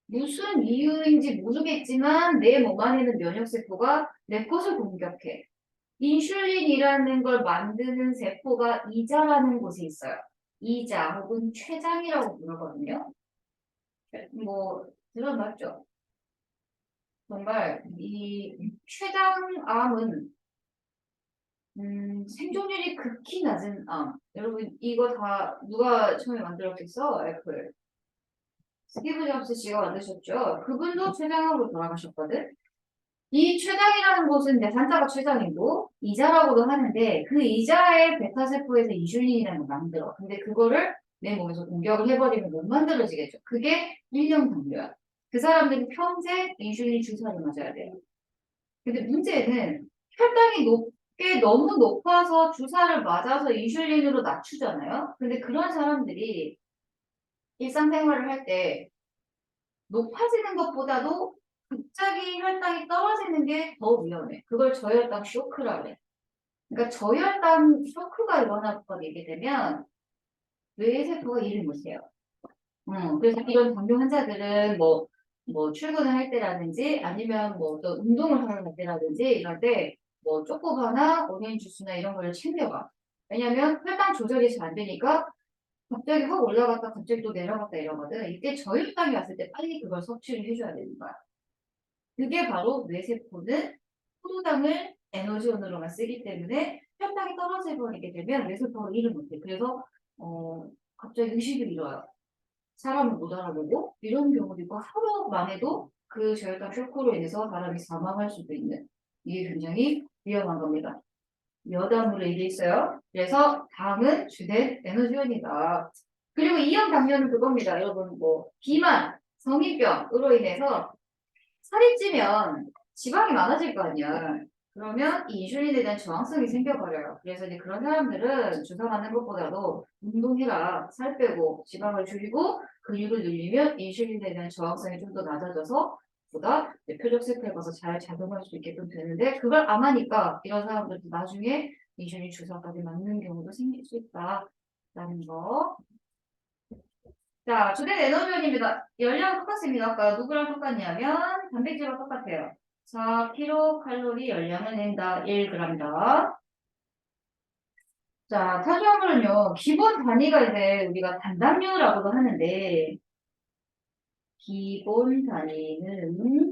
무슨 이유인지 모르겠지만 내 몸 안에는 면역세포가 내 것을 공격해. 인슐린이라는 걸 만드는 세포가 이자라는 곳에 있어요. 이자 혹은 췌장이라고 부르거든요. 뭐 들어봤죠? 정말 이 췌장암은 생존율이 극히 낮은 암. 여러분 이거 다 누가 처음에 만들었겠어? 애플. 스티브 잡스 씨가 만드셨죠? 그분도 췌장암으로 돌아가셨거든. 이 췌장이라는 곳은 내 산자가 췌장이고 이자라고도 하는데 그 이자의 베타세포에서 인슐린이라는 걸 만들어. 근데 그거를 내 몸에서 공격을 해버리면 못 만들어지겠죠. 그게 1형 당뇨야. 그 사람들이 평생 인슐린 주사를 맞아야 돼요. 근데 문제는 혈당이 높게 너무 높아서 주사를 맞아서 인슐린으로 낮추잖아요. 근데 그런 사람들이 일상생활을 할 때 높아지는 것보다도 갑자기 혈당이 떨어지는 게 더 위험해. 그걸 저혈당 쇼크라 그래. 그러니까 저혈당 쇼크가 일어나게 되면 뇌세포가 일을 못해요. 그래서 이런 당뇨 환자들은 뭐 출근을 할 때라든지 아니면 뭐 또 운동을 하러 갈 때라든지 이럴 때 뭐 초코바나 오렌지 주스나 이런 거를 챙겨가. 왜냐면 혈당 조절이 잘 안 되니까 갑자기 확 올라갔다 갑자기 또 내려갔다 이러거든. 이때 저혈당이 왔을 때 빨리 그걸 섭취를 해줘야 되는 거야. 그게 바로 뇌세포는 포도당을 에너지원으로만 쓰기 때문에 혈당이 떨어져 버리게 되면 뇌세포가 일을 못해. 그래서 갑자기 의식을 잃어요. 사람을 못 알아보고 이런 경우도 있고 하루만 해도 그 저혈당 쇼크로 인해서 사람이 사망할 수도 있는 이게 굉장히 위험한 겁니다. 여담으로 얘기했어요. 그래서 당은 주된 에너지원이다. 그리고 이형 당뇨는 그겁니다. 여러분 뭐 비만, 성인병으로 인해서 살이 찌면 지방이 많아질 거 아니야. 그러면 이 인슐린에 대한 저항성이 생겨버려요. 그래서 이제 그런 사람들은 주사 맞는 것보다도 운동해라, 살 빼고 지방을 줄이고 근육을 늘리면 인슐린에 대한 저항성이 좀 더 낮아져서 보다 표적 세포에 가서 잘 작용할 수 있게끔 되는데 그걸 안 하니까 이런 사람들도 나중에 인슐린 주사까지 맞는 경우도 생길 수 있다라는 거. 자, 주된 에너지원입니다. 열량은 똑같습니다. 아까 누구랑 똑같냐면 단백질과 똑같아요. 4kcal 열량을 낸다. 1g다. 자, 탄수화물은요. 기본 단위가 이제 우리가 단당류라고도 하는데 기본 단위는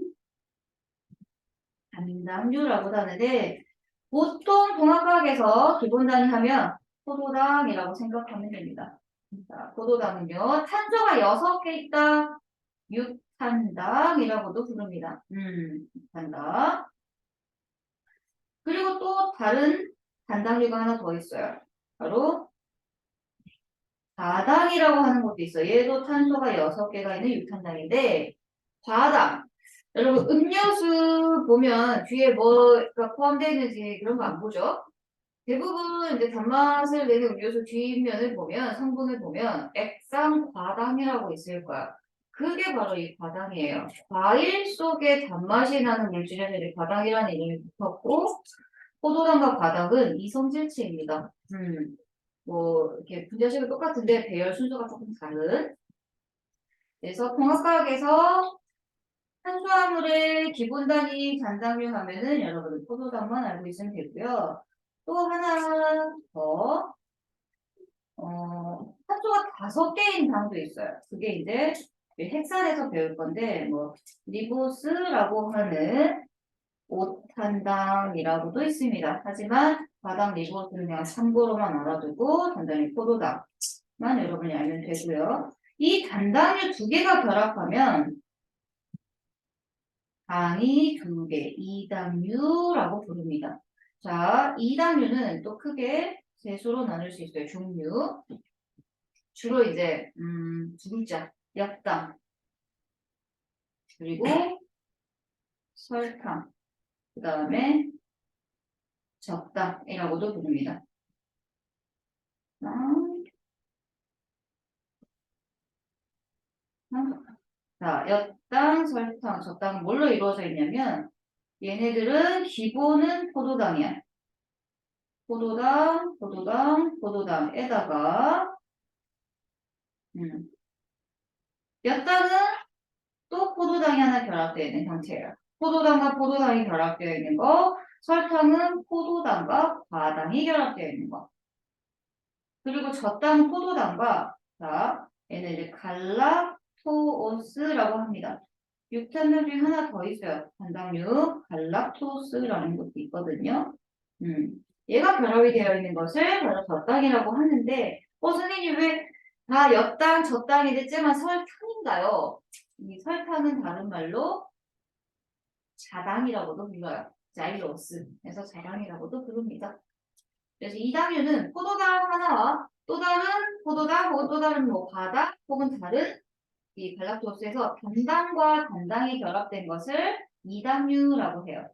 단당류라고도 하는데 보통 동학과학에서 기본 단위 하면 포도당이라고 생각하면 됩니다. 자, 포도당은요. 탄소가 6개 있다. 육탄당이라고도 부릅니다. 육탄당. 그리고 또 다른 단당류가 하나 더 있어요. 바로 과당이라고 하는 것도 있어요. 얘도 탄소가 6개가 있는 육탄당인데 과당. 여러분 음료수 보면 뒤에 뭐가 포함되어 있는지 그런 거 안 보죠? 대부분 이제 단맛을 내는 음료수 뒷면을 보면 성분을 보면 액상 과당이라고 있을 거야. 그게 바로 이 과당이에요. 과일 속에 단맛이 나는 물질에서 이제 과당이라는 이름이 붙었고 포도당과 과당은 이성질체입니다. 뭐 이렇게 분자식은 똑같은데 배열 순서가 조금 다른. 그래서 통합과학에서 탄수화물의 기본 단위 잔당류 하면은 여러분은 포도당만 알고 있으면 되고요. 또 하나 더 탄소가 5개인 당도 있어요. 그게 이제 핵산에서 배울 건데 뭐 리보스라고 하는 오탄당이라고도 있습니다. 하지만 과당 리보스는 그냥 참고로만 알아두고 단단히 포도당만 여러분이 알면 되고요. 이 단당류 2개가 결합하면 당이 2개, 이당류라고 부릅니다. 자, 이당류는 또 크게 세 수로 나눌 수 있어요. 종류. 주로 이제 두 글자 약당 그리고 설탕 그 다음에 적당이라고도 부릅니다. 자, 엿당, 설탕, 적당은 뭘로 이루어져 있냐면 얘네들은 기본은 포도당이야. 포도당, 포도당, 포도당에다가 엿당은 또 포도당이 하나 결합되어 있는 형태예요. 포도당과 포도당이 결합되어 있는 거, 설탕은 포도당과 과당이 결합되어 있는 거. 그리고 젖당 포도당과 자, 얘는 이제 갈락토오스라고 합니다. 육탄당 중에 하나 더 있어요. 단당류 갈락토스라는 것도 있거든요. 얘가 결합이 되어 있는 것을 바로 젖당이라고 하는데 선생님 왜 다 엿당, 젖당이 됐지만 설탕인가요? 이 설탕은 다른 말로 자당이라고도 불러요. 자이로스. 그래서 자당이라고도 부릅니다. 그래서 이 당류는 포도당 하나와 또 다른 포도당 혹은 또 다른 뭐 과당 혹은 다른 이 갈락토스에서 단당과 단당이 결합된 것을 이당류라고 해요.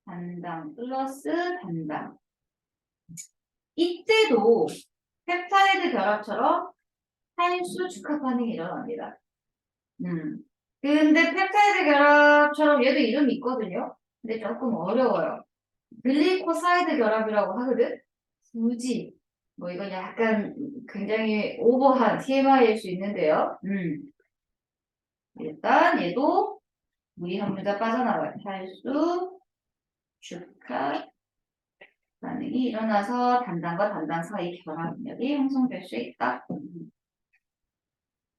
단당 플러스 단당. 이때도 펩타이드 결합처럼 탄수 축합 반응이 일어납니다. 근데 펩타이드 결합처럼 얘도 이름이 있거든요. 근데 조금 어려워요. 글리코사이드 결합이라고 하거든. 굳이 뭐 이건 약간 굉장히 오버한 TMI일 수 있는데요. 일단 얘도 물이 한 문자 빠져나와요. 탈수 축합 반응이 일어나서 단당과 단당 사이 결합력이 형성될 수 있다.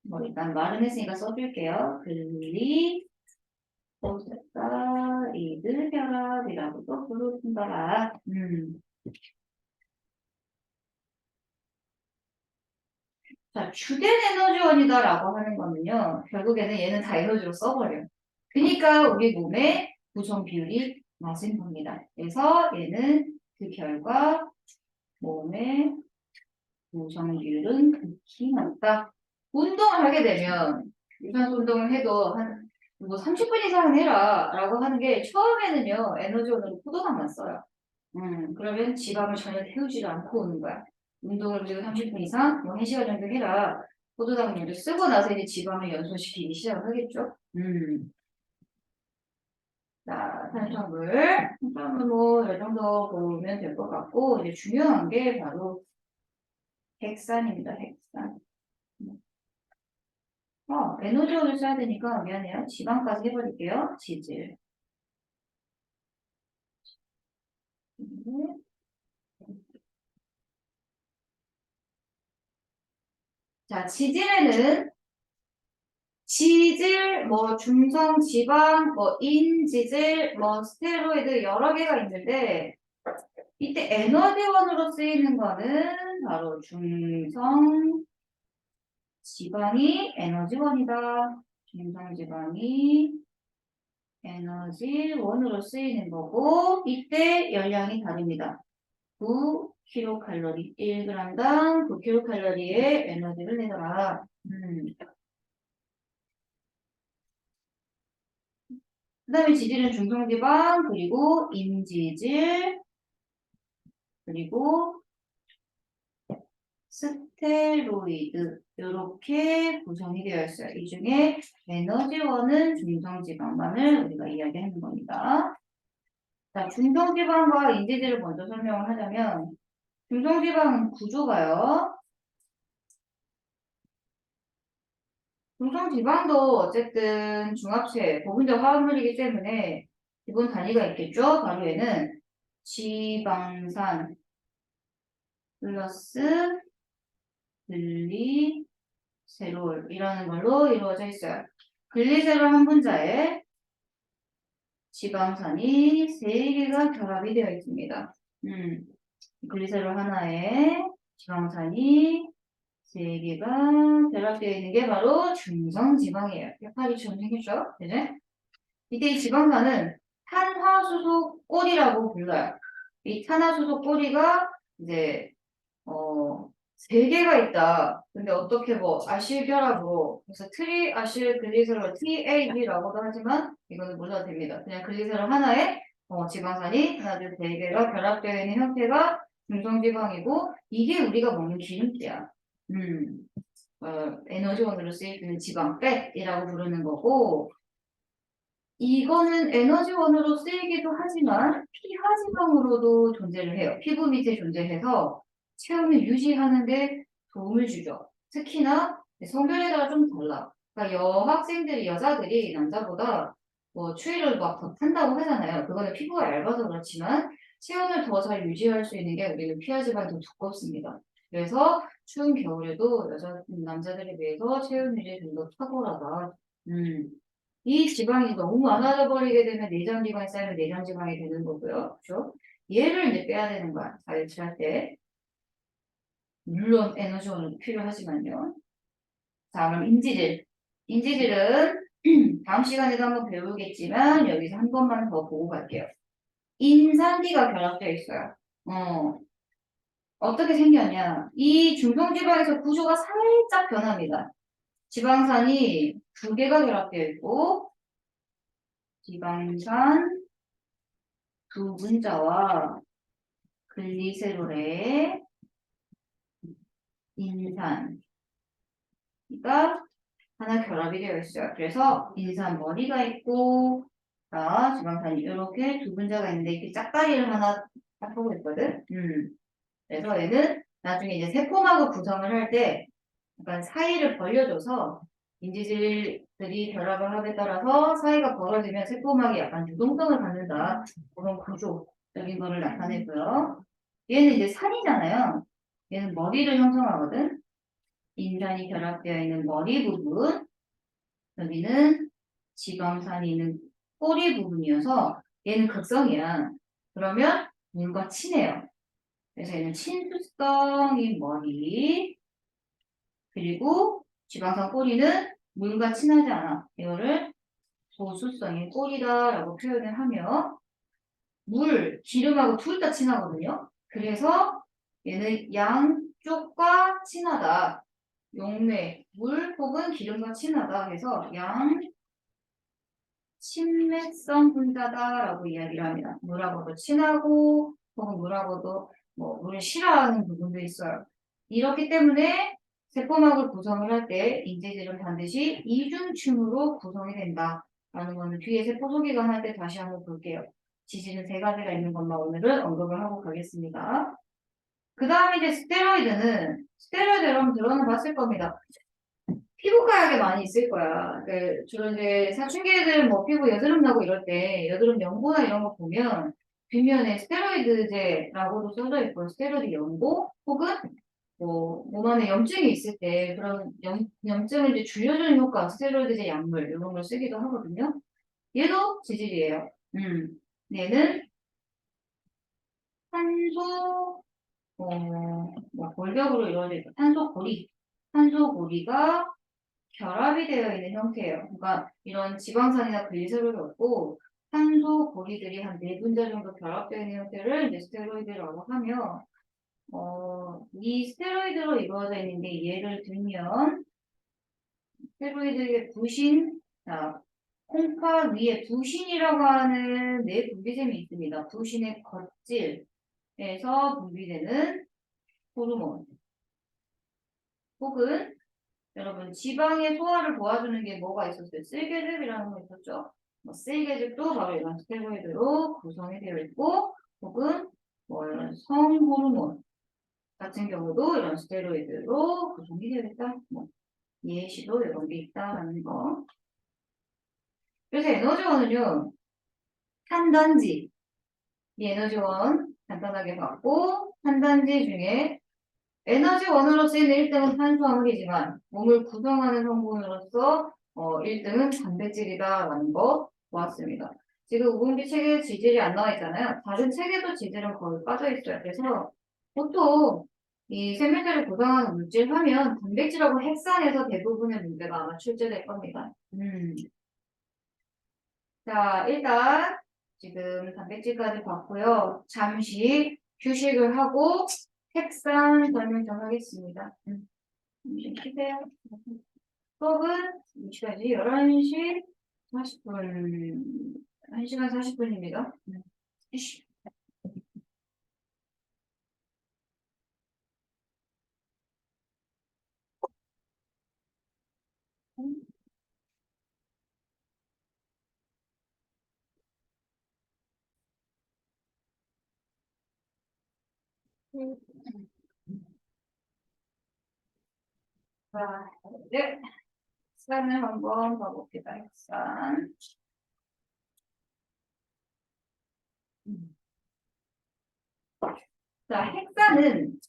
뭐 일단 말은 했으니까 써줄게요. 글리코사이드 결합이라고도 부른다. 자, 주된 에너지원이다라고 하는 거는요. 결국에는 얘는 다 에너지로 써버려. 그러니까 우리 몸의 구성 비율이 낮은 겁니다. 그래서 얘는 그 결과 몸의 구성 비율은 극히 낮다. 운동을 하게 되면 유산소 운동을 해도 한 뭐 30분 이상 해라 라고 하는 게 처음에는요 에너지원으로 포도당만 써요. 그러면 지방을 전혀 태우지를 않고 오는 거야. 운동을 그리고 30분 이상, 뭐 1시간 정도 해라. 포도당을 쓰고 나서 이제 지방을 연소시키기 시작을 하겠죠. 자, 탄수화물 뭐, 이 정도 보면 될 것 같고, 이제 중요한 게 바로 핵산입니다, 핵산. 에너지원을 써야 되니까 미안해요. 지방까지 해버릴게요. 지질. 자, 지질에는 지질, 뭐 중성 지방, 뭐 인지질, 뭐 스테로이드 여러 개가 있는데 이때 에너지원으로 쓰이는 거는 바로 중성 지방이 에너지원이다. 중성 지방이 에너지원으로 쓰이는 거고 이때 열량이 다릅니다. 9kcal 1g당 9kcal의 에너지를 내더라. 그 다음에 지질은 중성지방, 그리고 인지질, 그리고 스테로이드 이렇게 구성이 되어 있어요. 이 중에 에너지원은 중성지방만을 우리가 이야기하는 겁니다. 자, 중성지방과 인지질을 먼저 설명을 하자면 중성지방 구조가요. 중성지방도 어쨌든 중합체, 고분자 화합물이기 때문에 기본 단위가 있겠죠. 바로 얘는 지방산 플러스 글리세롤이라는 걸로 이루어져 있어요. 글리세롤 한 분자에 지방산이 3개가 결합이 되어 있습니다. 글리세롤 하나에 지방산이 3개가 결합되어 있는 게 바로 중성지방이에요. 해파리처럼 생겼죠? 그죠? 이때 이 지방산은 탄화수소 꼬리라고 불러요. 이 탄화수소 꼬리가 이제 3개가 있다. 근데 어떻게 뭐 아실결합으로 그래서 트리아실글리세롤 TAG라고도 하지만 이거는 몰라도 됩니다. 그냥 글리세롤 하나에 지방산이 하나 둘 3개가 결합되어 있는 형태가 중성지방이고 이게 우리가 먹는 기름기야. 에너지원으로 쓰이는 지방, 팻이라고 부르는 거고 이거는 에너지원으로 쓰이기도 하지만 피하지방으로도 존재를 해요. 피부 밑에 존재해서 체온을 유지하는 데 도움을 주죠. 특히나 성별에 따라 좀 달라. 그러니까 여학생들이, 여자들이 남자보다 뭐 추위를 막 더 탄다고 하잖아요. 그거는 피부가 얇아서 그렇지만 체온을 더 잘 유지할 수 있는 게 우리는 피하지방이 더 두껍습니다. 그래서 추운 겨울에도 남자들에 비해서 체온 유지에 좀 더 탁월하다. 이 지방이 너무 많아져 버리게 되면 내장지방이 쌓이면 내장지방이 되는 거고요. 그렇죠? 얘를 이제 빼야 되는 거야. 다이어트를 할 때. 물론 에너지원은 필요하지만요. 자, 그럼 인지질. 인지질은 다음 시간에도 한번 배우겠지만 여기서 한 번만 더 보고 갈게요. 인산기가 결합되어 있어요. 어떻게 생겼냐. 이 중성지방에서 구조가 살짝 변합니다. 지방산이 2개가 결합되어 있고 지방산 2분자와 글리세롤의 인산이 하나 결합이 되어 있어요. 그래서 인산 머리가 있고, 자, 지방산이 이렇게 2분자가 있는데 이렇게 짝다리를 하나 딱 보고 있거든. 그래서 얘는 나중에 이제 세포막을 구성을 할 때 약간 사이를 벌려줘서 인지질들이 결합을 하에 따라서 사이가 벌어지면 세포막이 약간 유동성을 갖는다. 그런 구조적인 거를 나타내고요. 얘는 이제 산이잖아요. 얘는 머리를 형성하거든. 인산이 결합되어 있는 머리 부분, 여기는 지방산이 있는 꼬리 부분이어서 얘는 극성이야. 그러면 물과 친해요. 그래서 얘는 친수성인 머리, 그리고 지방산 꼬리는 물과 친하지 않아. 이거를 보수성의 꼬리다라고 표현을 하며 물, 기름하고 둘 다 친하거든요. 그래서 얘는 양쪽과 친하다. 용매, 물 혹은 기름과 친하다 해서 양친맥성 분자다라고 이야기를 합니다. 물하고도 친하고 혹은 물하고도 뭐 물을 싫어하는 부분도 있어요. 이렇기 때문에 세포막을 구성을 할 때 인재질은 반드시 이중층으로 구성이 된다라는 거는 뒤에 세포 소개관 할 때 다시 한번 볼게요. 지질은 세 가지가 있는 것만 오늘은 언급을 하고 가겠습니다. 그 다음에 이제 스테로이드 여러분 들어는 봤을 겁니다. 피부과약에 많이 있을 거야. 그 주로 이제 사춘기애들 뭐 피부 여드름 나고 이럴 때 여드름 연고나 이런 거 보면 뒷면에 스테로이드제라고도 써져 있고 스테로이드 연고 혹은 뭐 몸 안에 염증이 있을 때 그런 염증을 이제 줄여주는 효과 스테로이드제 약물 이런 걸 쓰기도 하거든요. 얘도 지질이에요. 얘는 탄소 뭐 골격으로 이루어져 있고 탄소고리가 결합이 되어 있는 형태예요. 그러니까 이런 지방산이나 글리세롤이 없고 탄소 고리들이 한 4분자 정도 결합되어 있는 형태를 이제 스테로이드라고 하며 이 스테로이드로 이루어져 있는데 예를 들면 스테로이드의 부신, 자, 콩팥 위에 부신이라고 하는 네 분비샘이 있습니다. 부신의 겉질에서 분비되는 호르몬 혹은 여러분 지방의 소화를 도와주는 게 뭐가 있었어요? 쓸개즙이라는 거 있었죠? 뭐 쓸개즙도 바로 이런 스테로이드로 구성이 되어 있고 혹은 뭐 이런 성호르몬 같은 경우도 이런 스테로이드로 구성이 되어 있다. 뭐 예시도 이런 게 있다라는 거. 그래서 에너지원은요. 탄단지 이 에너지원 간단하게 봤고 탄단지 중에 에너지원으로 쓰이는 1등은 탄수화물이지만 몸을 구성하는 성분으로서 1등은 단백질이다라는 거 보았습니다. 지금 우분기 책에 지질이 안 나와 있잖아요. 다른 책에도 지질은 거의 빠져 있어요. 그래서 보통 이 생명체를 구성하는 물질 하면 단백질하고 핵산에서 대부분의 문제가 아마 출제될 겁니다. 자, 일단 지금 단백질까지 봤고요. 잠시 휴식을 하고 핵산 설명 좀 하겠습니다. 좀 키세요. 수업은 시까지 11시 40분, 1시간 40분입니다. 자, 이제 핵산을 한번 봐봅시다. 핵산. 자, 핵산은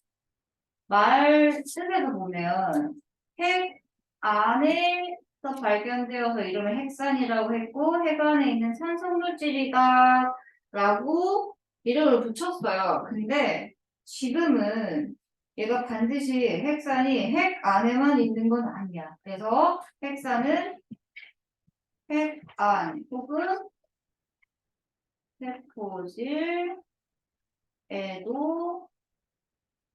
말 뜻에서 보면 핵 안에서 발견되어서 이름을 핵산이라고 했고 핵 안에 있는 산성물질이다 라고 이름을 붙였어요. 근데 지금은 얘가 반드시 핵산이 핵 안에만 있는 건 아니야. 그래서 핵산은 핵 안 혹은 세포질에도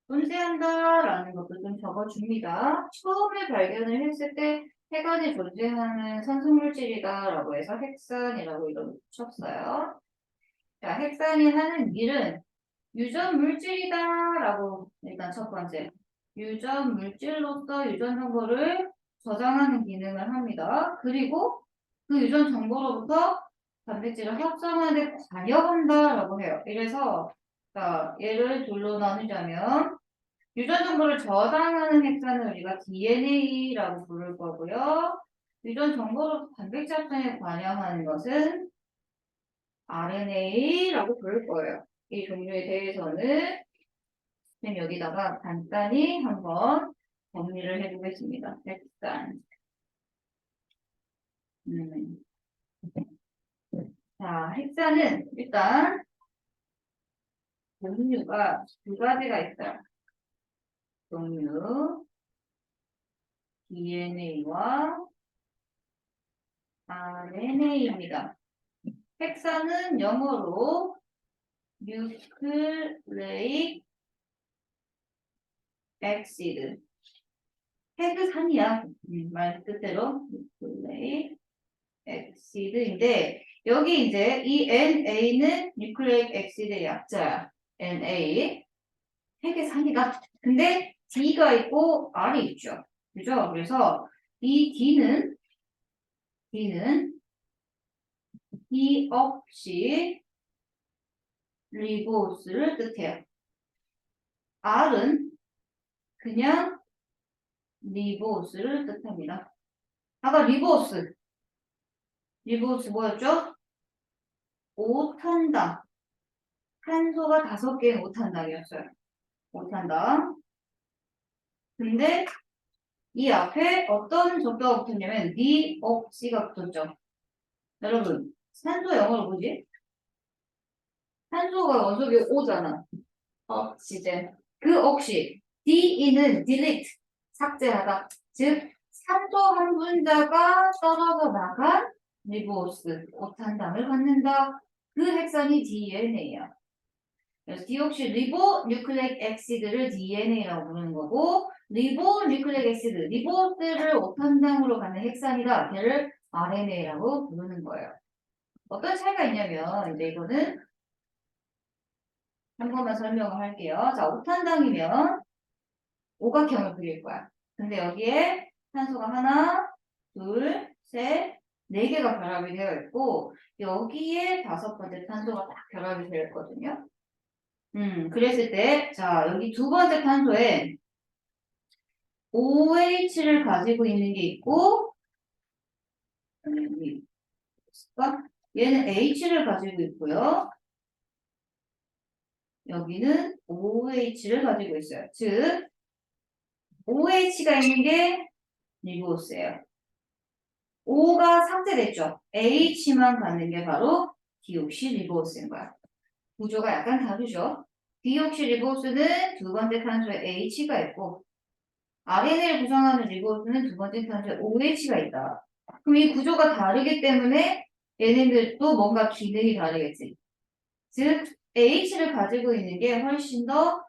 존재한다라는 것도 좀 적어줍니다. 처음에 발견을 했을 때 핵안에 존재하는 산소물질이다라고 해서 핵산이라고 이름을 붙였어요. 자, 핵산이 하는 일은 유전 물질이다라고 일단 첫 번째 유전 물질로서 유전 정보를 저장하는 기능을 합니다. 그리고 그 유전 정보로부터 단백질을 합성하는 데 관여한다라고 해요. 이래서 자, 얘를 둘로 나누자면 유전 정보를 저장하는 핵산을 우리가 DNA라고 부를 거고요. 유전 정보로 단백질 합성에 관여하는 것은 RNA라고 부를 거예요. 이 종류에 대해서는 지금 여기다가 간단히 한번 정리를 해보겠습니다. 핵산. 음. 자, 핵산은 일단 종류가 두 가지가 있어요. 종류. DNA와 RNA입니다. 핵산은 영어로 뉴클레익 엑시드. 핵산이야. 말 뜻대로 뉴클레익 엑시드인데 여기 이제 이 NA는 뉴클레익 엑시드의 약자야. NA. 핵의 산이다. 근데 D가 있고 R이 있죠. 그죠? 그래서 이 D는 디옥시 리보스를 뜻해요. R은 그냥 리보스를 뜻합니다. 아까 리보스 뭐였죠? 5탄당. 탄소가 5개인 5탄당이었어요. 5탄당. 근데 이 앞에 어떤 접두가 붙었냐면 디옥시가 붙었죠. 여러분, 산소 영어로 뭐지? 산소가 원소비 O잖아. 억시젠. 그 억시. DE는 delete. 삭제하다. 즉, 산소 한 분자가 떨어져 나간 리보스. 오탄당을 갖는다. 그 핵산이 DNA야. 그래서 디옥시 리보 뉴클레익 엑시드를 DNA라고 부르는 거고, 리보 뉴클레익 엑시드, 리보스를 오탄당으로 갖는 핵산이다. 걔를 RNA라고 부르는 거예요. 어떤 차이가 있냐면, 이제 이거는 한 번만 설명을 할게요. 자, 오탄당이면 오각형을 그릴 거야. 근데 여기에 탄소가 하나, 둘, 셋, 네 개가 결합이 되어 있고 여기에 5번째 탄소가 딱 결합이 되어 있거든요. 그랬을 때, 자, 여기 2번째 탄소에 OH를 가지고 있는 게 있고 여기 있을까? 얘는 H를 가지고 있고요. 여기는 OH를 가지고 있어요. 즉, OH가 있는 게 리보스예요. O가 삭제됐죠. H만 갖는 게 바로 디옥시리보스인 거야. 구조가 약간 다르죠. 디옥시리보스는 2번째 탄소에 H가 있고 RNA를 구성하는 리보스는 2번째 탄소에 OH가 있다. 그럼 이 구조가 다르기 때문에 얘네들도 뭔가 기능이 다르겠지. 즉 H를 가지고 있는 게 훨씬 더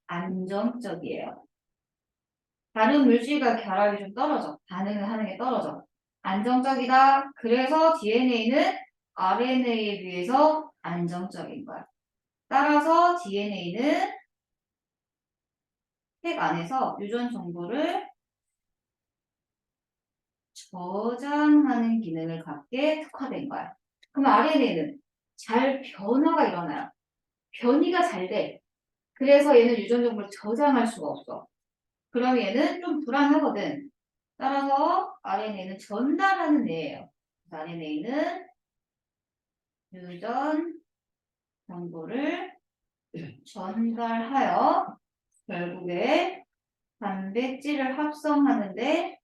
안정적이에요. 다른 물질과 결합이 좀 떨어져. 반응을 하는 게 떨어져. 안정적이다. 그래서 DNA는 RNA에 비해서 안정적인 거야. 따라서 DNA는 핵 안에서 유전 정보를 저장하는 기능을 갖게 특화된 거야. 그럼 RNA는 잘 변화가 일어나요. 변이가 잘 돼. 그래서 얘는 유전 정보를 저장할 수가 없어. 그럼 얘는 좀 불안하거든. 따라서 RNA는 전달하는 애예요. RNA는 유전 정보를 전달하여 결국에 단백질을 합성하는데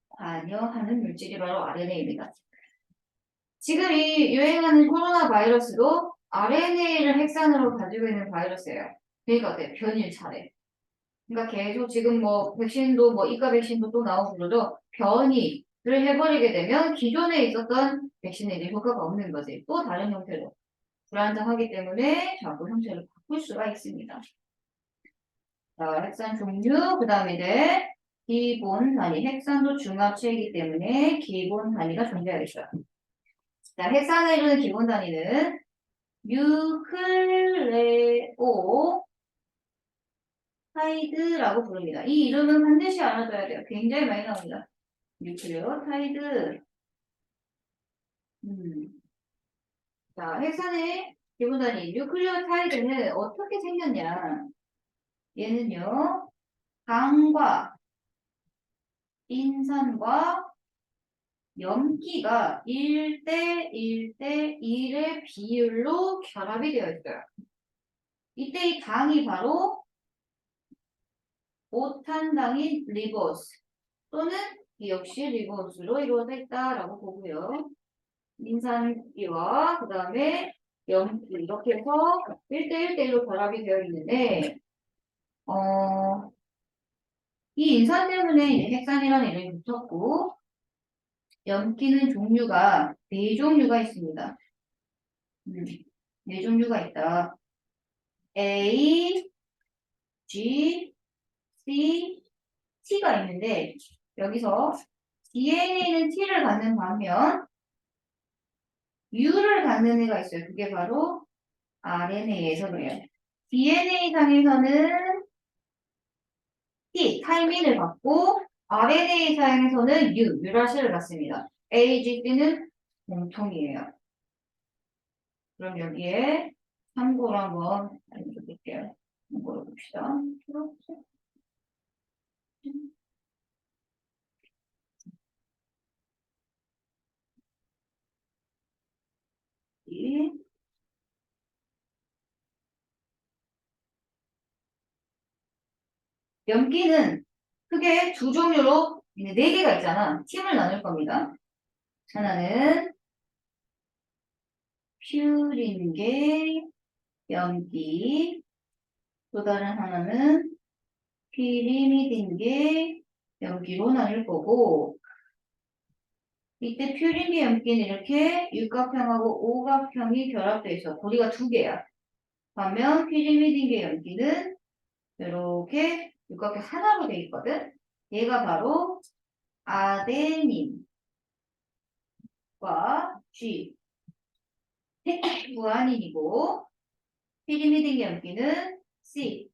관여하는 물질이 바로 RNA입니다. 지금 이 유행하는 코로나 바이러스도 RNA를 핵산으로 가지고 있는 바이러스예요. 그러니까 어때? 변이를 잘해. 그러니까 계속 지금 뭐 백신도 뭐 이가 백신도 또 나오고 그러죠. 변이를 해버리게 되면 기존에 있었던 백신에 이제 효과가 없는 거지. 또 다른 형태로 불안정하기 때문에 자꾸 형태를 바꿀 수가 있습니다. 자, 핵산 종류, 그 다음에 이제 기본 단위. 핵산도 중합체이기 때문에 기본 단위가 존재하겠어요. 자, 핵산을 이루는 기본 단위는 뉴클레오 타이드라고 부릅니다. 이 이름은 반드시 알아둬야 돼요. 굉장히 많이 나옵니다. 뉴클레오 타이드. 자, 핵산의 기본 단위 뉴클레오 타이드는 어떻게 생겼냐? 얘는요, 강과 인산과 염기가 1대 1대 1의 비율로 결합이 되어 있어요. 이때 이 당이 바로 5탄당인 리보스 또는 역시 리보스로 이루어져 있다라고 보고요. 인산기와 그 다음에 염기 이렇게 해서 1대 1대 1로 결합이 되어 있는데 이 인사 때문에 이제 핵산이라는 이름이 붙었고, 염기는 종류가 네 종류가 있습니다. 네 종류가 있다. A, G, C, T가 있는데 여기서 DNA는 T를 갖는 반면 U를 갖는 애가 있어요. 그게 바로 RNA에서 그래요. DNA 상에서는 T, 타이밍을 갖고 RNA 상에서는 U, 유라시를 갖습니다. A, G, C는 공통이에요. 그럼 여기에 참고로 한번 알려드릴게요. 참고로 봅시다. 이 염기는 크게 두 종류로 네 개가 있잖아. 팀을 나눌 겁니다. 하나는 퓨린계 염기, 또 다른 하나는 피리미딘계 염기로 나눌 거고, 이때 퓨린계 염기는 이렇게 육각형하고 오각형이 결합되어 있어. 고리가 두 개야. 반면 피리미딘계 염기는 이렇게 육각형 하나로 되어 있거든. 얘가 바로 아데닌과 G, 구아닌이고, 피리미딘 염기는 C,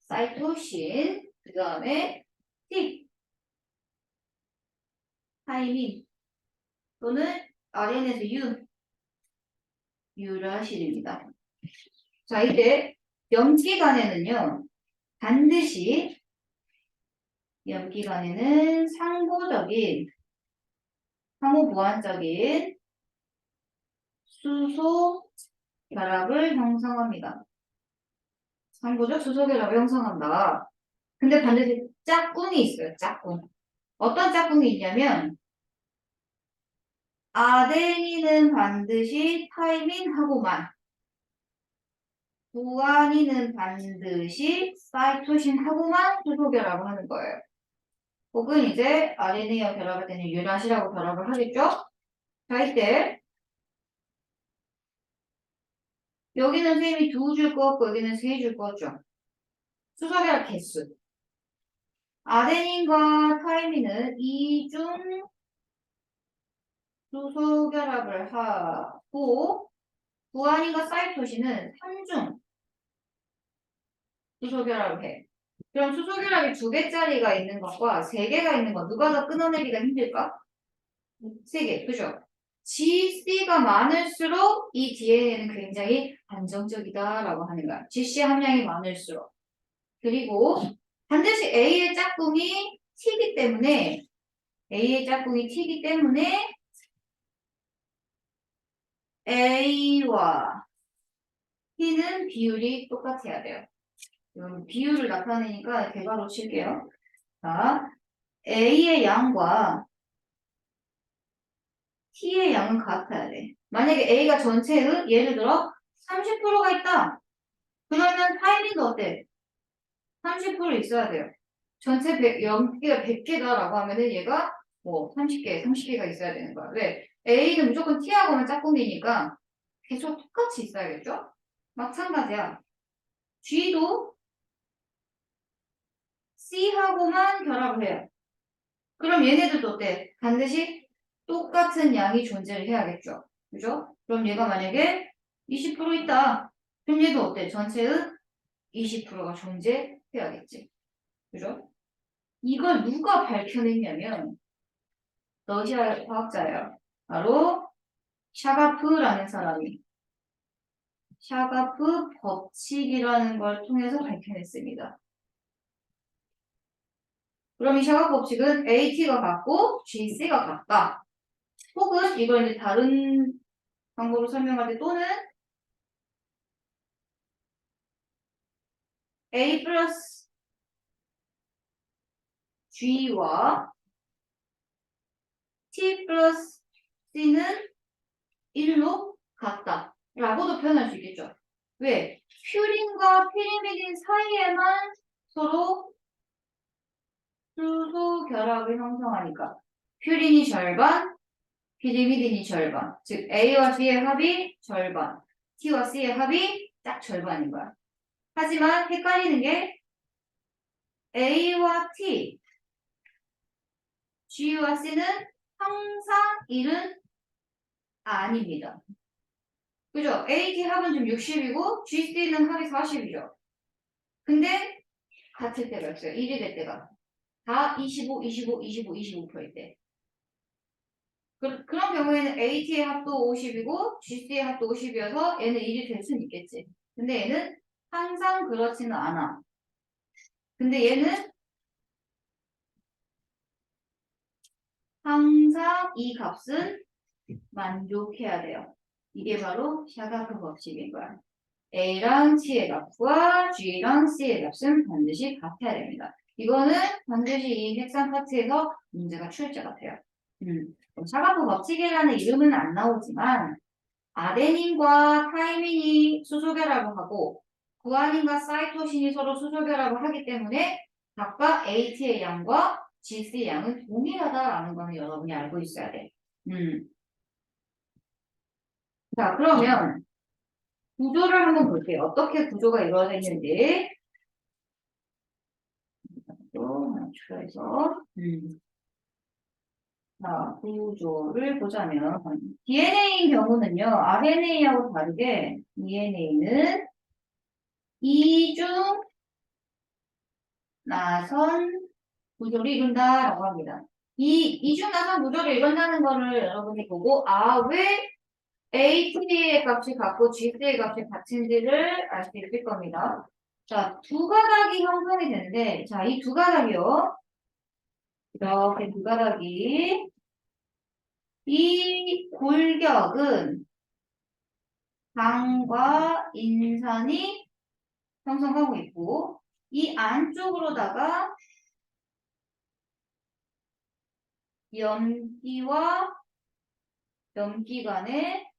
사이토신, 그 다음에 T, 타이민, 또는 RN에서 U, 유라실입니다. 자, 이때 염기간에는요, 반드시 염기간에는 상호적인, 상호보완적인 수소 결합을 형성합니다. 상호적 수소 결합을 형성한다. 근데 반드시 짝꿍이 있어요. 짝꿍. 어떤 짝꿍이 있냐면 아데니는 반드시 타이민하고만, 구아닌은 반드시 사이토신하고만 수소 결합을 하는 거예요. 혹은 이제 RNA와 결합할 때는 유라시라고 결합을 하겠죠? 자, 이때 여기는 쌤이 두 줄 거고 여기는 세 줄 거죠. 수소 결합 개수. 아데닌과 타이민은 이중 수소 결합을 하고, 구아닌과 사이토신은 3중 수소 결합을 해. 그럼 수소 결합이 두 개짜리가 있는 것과 세 개가 있는 것 누가 더 끊어내기가 힘들까? 세 개, 그죠? GC가 많을수록 이 DNA는 굉장히 안정적이다라고 하는 거야. GC 함량이 많을수록. 그리고 반드시 A의 짝꿍이 T이기 때문에 A의 짝꿍이 T이기 때문에 A와 T는 비율이 똑같아야 돼요. 비율을 나타내니까 대괄호 칠게요. 자, A의 양과 T의 양은 같아야 돼. 만약에 A가 전체의 예를 들어 30%가 있다. 그러면 타이밍도 어때? 30% 있어야 돼요. 전체 0개가 100개다라고 하면은 얘가 뭐 30개가 있어야 되는 거야. 왜? A는 무조건 T하고는 짝꿍이니까 계속 똑같이 있어야겠죠? 마찬가지야. G도 C하고만 결합을 해요. 그럼 얘네들도 어때? 반드시 똑같은 양이 존재를 해야겠죠. 그죠? 그럼 얘가 만약에 20% 있다. 그럼 얘도 어때? 전체의 20%가 존재해야겠지. 그죠? 이걸 누가 밝혀냈냐면 러시아 과학자예요. 바로 샤가프라는 사람이 샤가프 법칙이라는 걸 통해서 밝혀냈습니다. 그럼 이 샤가프 법칙은 AT가 같고 GC가 같다. 혹은 이걸 이제 다른 방법으로 설명할 때 또는 A 플러스 G와 T 플러스 C는 1로 같다. 라고도 표현할 수 있겠죠. 왜? 퓨린과 피리미딘 사이에만 서로 수소 결합을 형성하니까. 퓨린이 절반, 피리미딘이 절반. 즉 A와 B의 합이 절반, T와 C의 합이 딱 절반인 거야. 하지만 헷갈리는 게 A와 T, G와 C는 항상 1은 아닙니다. 그죠? A, T 합은 좀 60이고 G, C는 합이 40이죠. 근데 같을 때가 있어요. 1이 될 때가. 다 25, 25, 25, 25%일 때. 그런 경우에는 AT의 합도 50이고 GC의 합도 50이어서 얘는 1이 될 수는 있겠지. 근데 얘는 항상 그렇지는 않아. 근데 얘는 항상 이 값은 만족해야 돼요. 이게 바로 샤가프 법칙인 거야. A랑 T의 값과 G랑 C의 값은 반드시 같아야 됩니다. 이거는 반드시 이 색상 파트에서 문제가 출제 같아요. 샤가프 법칙이라는 이름은 안 나오지만 아데닌과 타이민이 수소결합을 하고 구아닌과 사이토신이 서로 수소결합을 하기 때문에 각각 AT의 양과 GC의 양은 동일하다라는 거는 여러분이 알고 있어야 돼. 자, 그러면 구조를 한번 볼게요. 어떻게 구조가 이루어져 있는지. 또 추가해서 자, 구조를 보자면 DNA인 경우는요. RNA하고 다르게 DNA는 이중 나선 구조를 이룬다라고 합니다. 이 이중 나선 구조를 이룬다는 거를 여러분이 보고 왜 AT의 값이 같고 GC의 값이 같은지를 알 수 있을 겁니다. 자, 두 가닥이 형성이 되는데, 자, 이 두 가닥이요. 이렇게 두 가닥이, 이 골격은 당과 인산이 형성하고 있고, 이 안쪽으로다가 염기와 염기 간의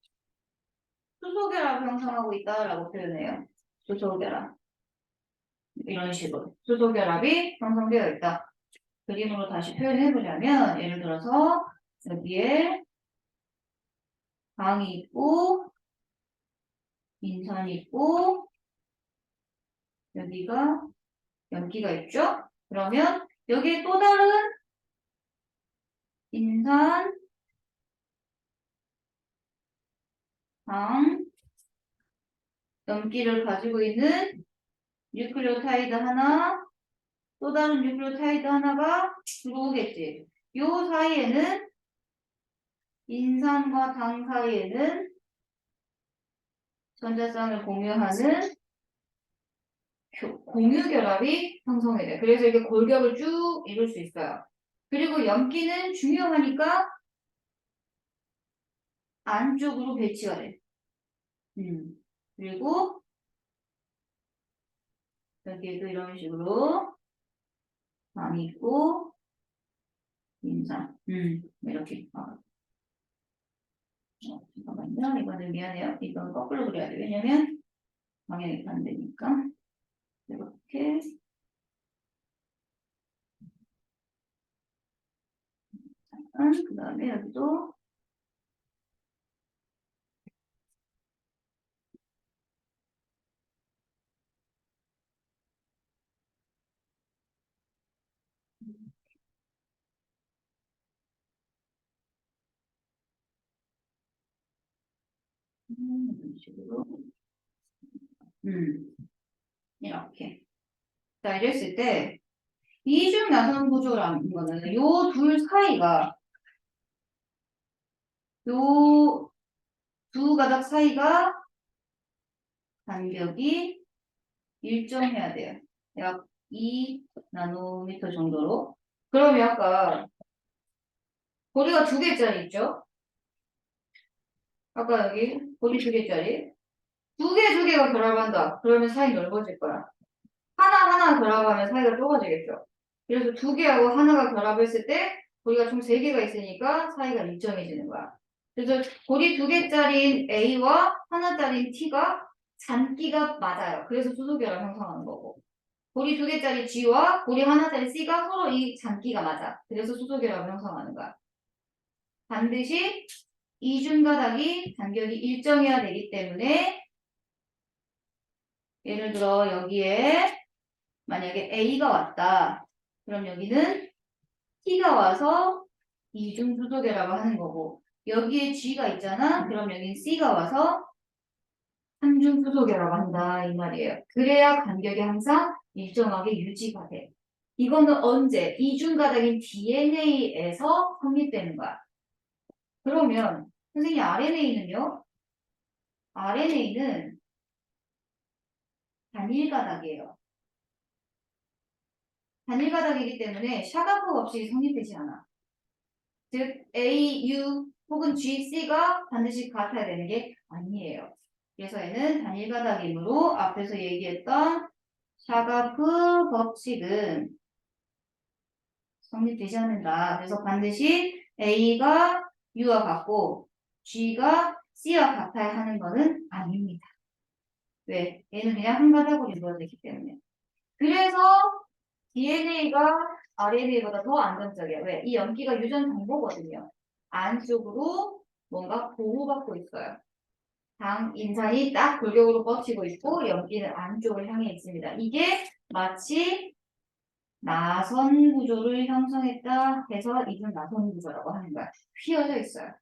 수소결합을 형성하고 있다라고 표현해요. 수소결합. 이런 식으로. 수소결합이 형성되어 있다. 그림으로 다시 표현해보자면, 예를 들어서, 여기에 당이 있고, 인산이 있고, 여기가 염기가 있죠? 그러면, 여기에 또 다른 인산, 당, 염기를 가지고 있는 뉴클레오타이드 하나, 또 다른 뉴클레오타이드 하나가 들어오겠지. 요 사이에는, 인산과 당 사이에는 전자쌍을 공유하는 공유 결합이 형성이 돼. 그래서 이게 골격을 쭉 이룰 수 있어요. 그리고 염기는 중요하니까 안쪽으로 배치가 돼. 그리고 여기에도 이런 식으로 방이 있고 인산. 이렇게. 잠깐만요. 이거는 미안해요. 이건 거꾸로 그려야 돼. 왜냐면 방향이 반대니까. 이렇게. 그 다음에 여기도 이런 식으로. 이렇게. 자, 이랬을 때 이중 나선 구조라는 거는 요 둘 사이가 요 두 가닥 사이가 간격이 일정해야 돼요. 약 2나노미터 정도로. 그럼 아까 고리가 두 개짜리 있죠? 아까 여기 고리 두 개짜리. 두 개가 결합한다. 그러면 사이 넓어질 거야. 하나 결합하면 사이가 좁아지겠죠. 그래서 두 개하고 하나가 결합했을 때 고리가 총 세 개가 있으니까 사이가 일정해지는 거야. 그래서 고리 두 개짜리인 A와 하나짜리인 T가 잔기가 맞아요. 그래서 수소결합 형성하는 거고. 고리 2개짜리 G와 고리 하나짜리 C가 서로 이 잔기가 맞아. 그래서 수소결합을 형성하는 거야. 반드시 이중가닥이 간격이 일정해야 되기 때문에 예를 들어 여기에 만약에 A가 왔다. 그럼 여기는 T가 와서 이중수소결합을 하는 거고 여기에 G가 있잖아. 그럼 여기는 C가 와서 삼중수소결합을 한다 이 말이에요. 그래야 간격이 항상 일정하게 유지가 돼. 이거는 언제? 이중가닥인 DNA에서 성립되는 거야. 그러면 선생님 RNA는요? RNA는 단일가닥이에요. 단일가닥이기 때문에 샤가포 없이 성립되지 않아. 즉 A, U 혹은 G, C가 반드시 같아야 되는 게 아니에요. 그래서 얘는 단일가닥이므로 앞에서 얘기했던 샤가프 법칙은 성립되지 않는다. 그래서 반드시 A가 U와 같고 G가 C와 같아야 하는 것은 아닙니다. 왜? 얘는 그냥 한 가닥으로 이루어지기 때문에. 그래서 DNA가 RNA보다 더 안정적이에요. 왜? 이 염기가 유전 정보거든요. 안쪽으로 뭔가 보호받고 있어요. 인산이 딱 골격으로 뻗치고 있고 염기는 안쪽을 향해 있습니다. 이게 마치 나선 구조를 형성했다 해서 이건 나선 구조라고 하는 거야. 휘어져 있어요.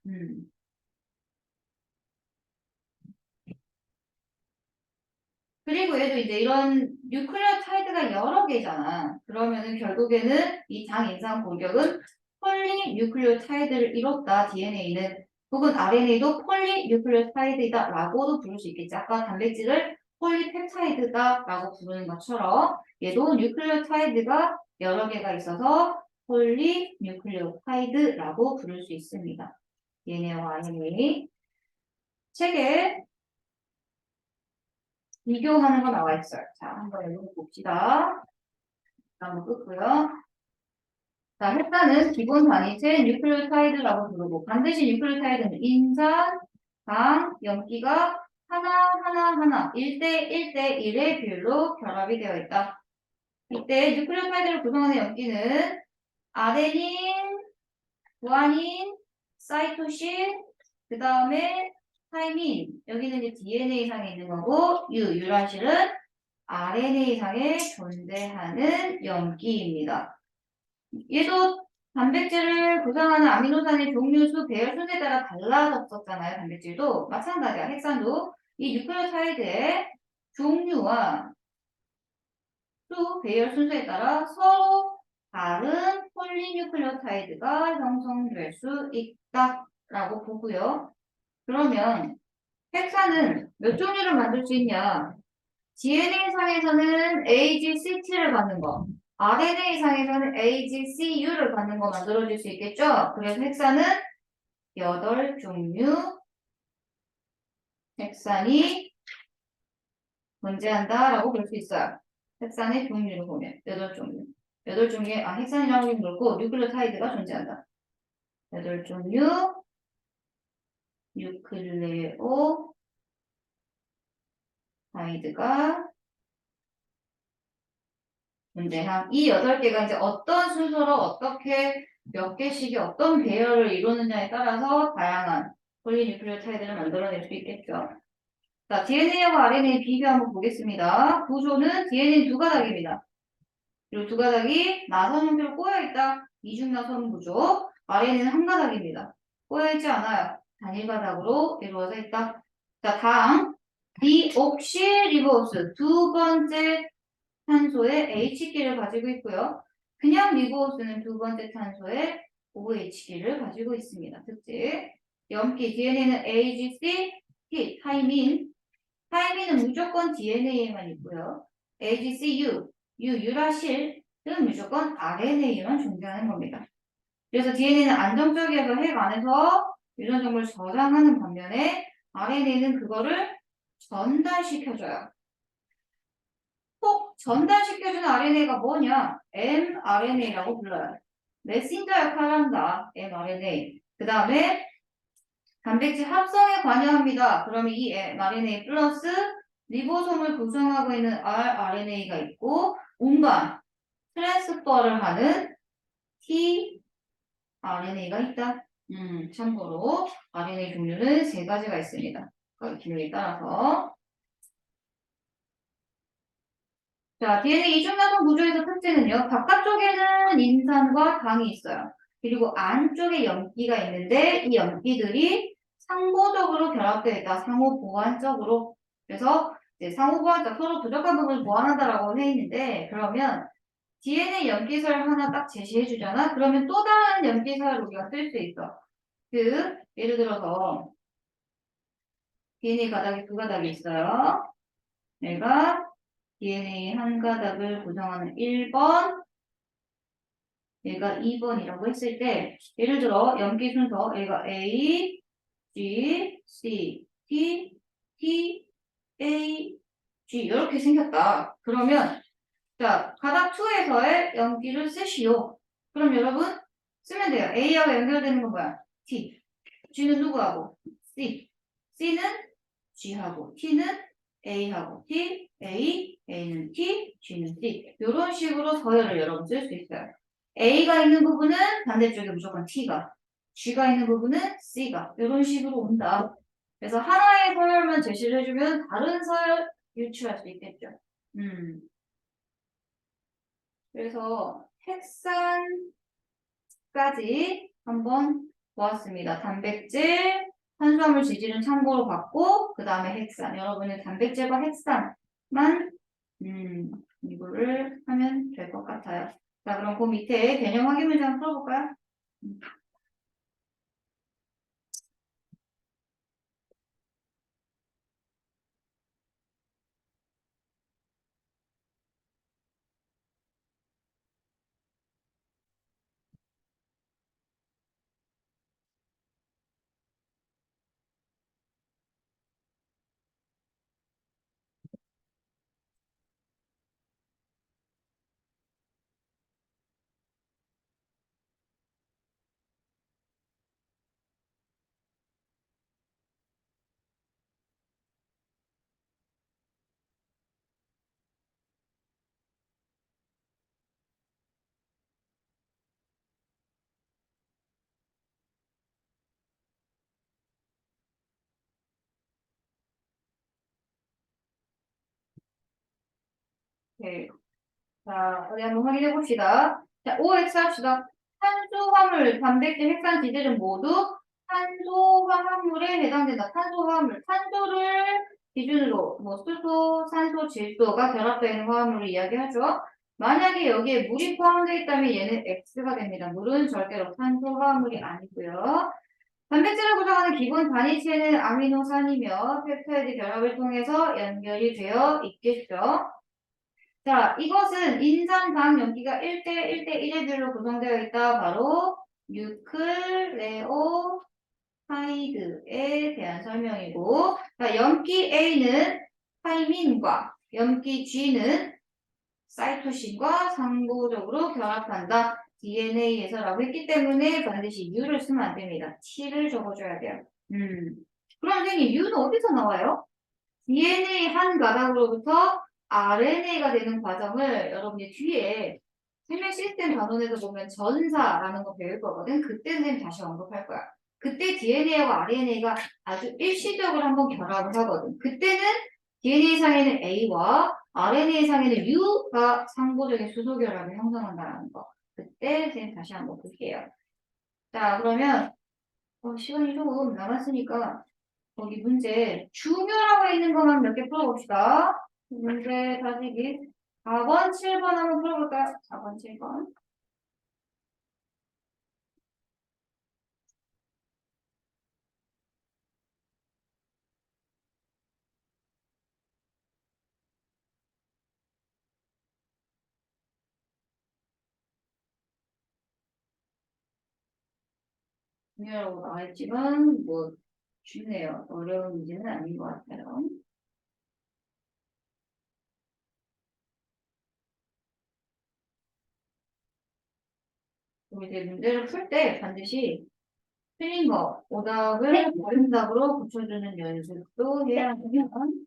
그리고 얘도 이제 이런 뉴클레오타이드가 여러 개잖아. 그러면은 결국에는 이 장인상 골격은 폴리뉴클레오타이드를 이뤘다. DNA는 혹은 RNA도 폴리뉴클레오타이드이다 라고도 부를 수 있겠지. 아까 단백질을 폴리펩타이드다 라고 부르는 것처럼 얘도 뉴클레오타이드가 여러 개가 있어서 폴리뉴클레오타이드라고 부를 수 있습니다. DNA와 RNA 책에 비교하는 거 나와 있어요. 자, 한번 읽어 봅시다. 한번 끄고요. 자, 헥사는 기본 단위체 뉴클레오타이드라고 부르고 반드시 뉴클레오타이드는 인산, 당, 염기가 하나 1대 1대 1의 비율로 결합이 되어 있다. 이때 뉴클레오타이드를 구성하는 염기는 아데닌, 구아닌, 사이토신, 그 다음에 타이민, 여기는 이제 DNA상에 있는 거고 유라실은 RNA상에 존재하는 염기입니다. 얘도 단백질을 구성하는 아미노산의 종류, 수, 배열 순에 따라 달라졌었잖아요. 단백질도 마찬가지야. 핵산도 이 뉴클레오타이드의 종류와 수, 배열 순서에 따라 서로 다른 폴리뉴클레오타이드가 형성될 수 있다라고 보고요. 그러면 핵산은 몇 종류를 만들 수 있냐? DNA상에서는 AGCT를 받는 거, RNA상에서는 AGCU를 받는 거 만들어줄 수 있겠죠? 그래서 핵산은 8종류 핵산이 존재한다라고 볼 수 있어요. 핵산의 종류를 보면 8종류. 8종류의 핵산이라고 하긴 그렇고 뉴클레오타이드가 존재한다. 8종류 뉴클레오타이드가 존재함. 이 8개가 이제 어떤 순서로 어떻게 몇 개씩이 어떤 배열을 이루느냐에 따라서 다양한 폴리뉴클레오타이드를 만들어낼 수 있겠죠. 자, DNA와 RNA 비교 한번 보겠습니다. 구조는 DNA 두 가닥입니다. 그리고 두 가닥이 나선 형태로 꼬여있다. 이중나선 구조. RNA는 한 가닥입니다. 꼬여있지 않아요. 단일 가닥으로 이루어져 있다. 자, 다음 디옥시리보스 두 번째 탄소의 H기를 가지고 있고요. 그냥 리보스는 두 번째 탄소의 OH기를 가지고 있습니다. 특징. 염기 DNA는 AGC, T, 타이민은 무조건 DNA에만 있고요. AGCU, 유라실은 무조건 RNA에만 존재하는 겁니다. 그래서 DNA는 안정적이어서 핵 안에서 유전 정보를 저장하는 반면에 RNA는 그거를 전달시켜줘요. 꼭 전달시켜주는 RNA가 뭐냐? mRNA라고 불러요. 메신저 역할을 한다. mRNA. 그 다음에 단백질 합성에 관여합니다. 그러면 이 mRNA 플러스 리보솜을 구성하고 있는 rRNA가 있고 운반, 트랜스퍼를 하는 tRNA가 있다. 참고로 RNA 종류는 세 가지가 있습니다. 그 기호에 따라서. 자, DNA 이중연속 구조에서 특징은요. 바깥쪽에는 인산과 당이 있어요. 그리고 안쪽에 염기가 있는데 이 염기들이 상호적으로 결합되어 있다. 상호 보완적으로. 그래서 이제 상호 보완적 서로 부족한 부분을 보완한다라고 해 있는데 그러면 DNA 염기설 하나 딱 제시해 주잖아. 그러면 또 다른 염기설을 우리가 쓸 수 있어. 예를 들어서 DNA 가닥이 두 가닥이 있어요. 얘가 DNA 한 가닥을 구성하는 1번, 얘가 2번이라고 했을 때, 예를 들어 염기 순서, 얘가 A, G, C, T, T, A, G 이렇게 생겼다. 그러면 자 가닥 2에서의 염기를 쓰시오. 그럼 여러분 쓰면 돼요. A하고 연결되는 건 뭐야? T. G는 누구하고? C. C는 G하고 T는 A하고 T, A, A는 T, G는 C. 이런 식으로 서열을 여러분 쓸 수 있어요. A가 있는 부분은 반대쪽에 무조건 T가, G가 있는 부분은 C가 이런 식으로 온다. 그래서 하나의 서열만 제시를 해주면 다른 서열 유추할 수 있겠죠. 그래서 핵산까지 한번 보았습니다. 단백질, 탄수화물 지질은 참고로 봤고 그 다음에 핵산. 여러분은 단백질과 핵산만 이거를 하면 될 것 같아요. 자, 그럼 그 밑에 개념 확인 문제 한번 풀어볼까요? 네. 자, 어디 한번 확인해 봅시다. 자, OX 합시다. 탄수화물, 단백질, 핵산, 지질은 모두 탄소화합물에 해당된다. 탄소화합물, 탄소를 기준으로 뭐 수소, 산소, 질소가 결합되어 있는 화합물을 이야기하죠. 만약에 여기에 물이 포함되어 있다면 얘는 X가 됩니다. 물은 절대로 탄소화합물이 아니고요. 단백질을 구성하는 기본 단위체는 아미노산이며 펩타이드 결합을 통해서 연결이 되어 있겠죠. 자, 이것은 인산, 당, 염기가 1대 1대 1의 비율로 구성되어 있다. 바로 뉴클레오타이드에 대한 설명이고, 자, 염기 A는 타이민과 염기 G는 사이토신과 상호적으로 결합한다. DNA에서라고 했기 때문에 반드시 U를 쓰면 안 됩니다. T를 적어줘야 돼요. 그럼 선생님, U는 어디서 나와요? DNA 한 가닥으로부터 RNA가 되는 과정을 여러분이 뒤에 생명 시스템 단원에서 보면 전사라는 거 배울 거거든. 그때 선생님 다시 언급할 거야. 그때 DNA와 RNA가 아주 일시적으로 한번 결합을 하거든. 그때는 DNA 상에는 A와 RNA 상에는 U가 상호적인 수소 결합을 형성한다는 거. 그때 선생님 다시 한번 볼게요. 자, 그러면 시간이 조금 남았으니까 거기 문제 중요라고 있는 것만 몇 개 풀어봅시다. 문제 다시기 4번, 7번 한번 풀어볼까요? 4번, 7번. 중요라고 나와있지만 뭐 쉽네요. 어려운 문제는 아닌 것 같아요. 그럼 이제 문제를 풀 때 반드시 틀린 거, 오답을 옳은 답으로 고쳐주는 연습도 해야 하면